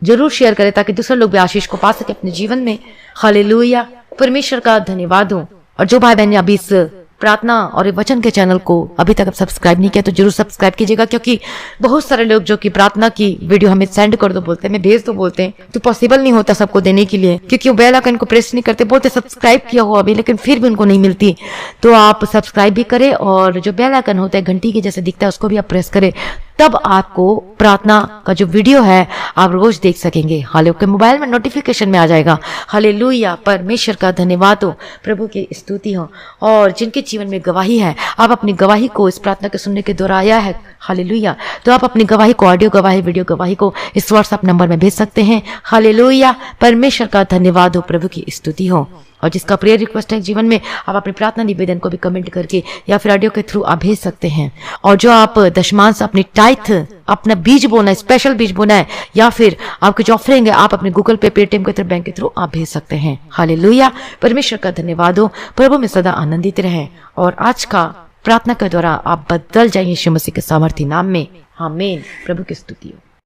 जरूर शेयर करें ताकि दूसरे लोग भी आशीष को पा सके अपने जीवन में, हालेलुया। परमेश्वर का धन्यवाद हो। और जो भाई बहन ने अभी इस प्रार्थना और वचन के चैनल को अभी तक सब्सक्राइब नहीं किया तो जरूर सब्सक्राइब कीजिएगा, क्योंकि बहुत सारे लोग जो कि प्रार्थना की वीडियो हमें सेंड कर दो बोलते हैं, मैं भेज दो बोलते हैं, तो पॉसिबल नहीं होता सबको देने के लिए, क्योंकि वो बेल आइकन को प्रेस नहीं करते, बोलते सब्सक्राइब किया हो अभी लेकिन फिर भी उनको नहीं मिलती। तो आप सब्सक्राइब भी करें और जो बेल आइकन होता है घंटी के जैसे दिखता है उसको भी आप प्रेस करें, तब आपको प्रार्थना का जो वीडियो है आप रोज देख सकेंगे। हालेलुया, मोबाइल में नोटिफिकेशन में आ जाएगा। हालेलुया, परमेश्वर का धन्यवाद हो, प्रभु की स्तुति हो। और जिनके जीवन में गवाही है, आप अपनी गवाही को इस प्रार्थना के सुनने के दोहराया है, हालेलुया, तो आप अपनी गवाही को, ऑडियो गवाही, वीडियो गवाही को इस व्हाट्सएप नंबर में भेज सकते हैं। हालेलुया, परमेश्वर का धन्यवाद हो, प्रभु की स्तुति हो। और जिसका प्रेयर रिक्वेस्ट है जीवन में, आप अपनी प्रार्थना निवेदन को भी कमेंट करके या फिर ऑडियो के थ्रू आप भेज सकते हैं। और जो आप दशमांश, अपनी टाइथ, अपना बीज बोना है, स्पेशल बीज बोना है, या फिर आपके जो ऑफरिंग है आप अपने गूगल पे, पेटीएम के थ्रू, बैंक के थ्रू आप भेज सकते हैं। हालेलुया, परमेश्वर का धन्यवाद हो। प्रभु में सदा आनंदित रहें और आज का प्रार्थना के द्वारा आप बदल जाइए यीशु मसीह के सामर्थ्य नाम में, आमीन। प्रभु की स्तुति हो।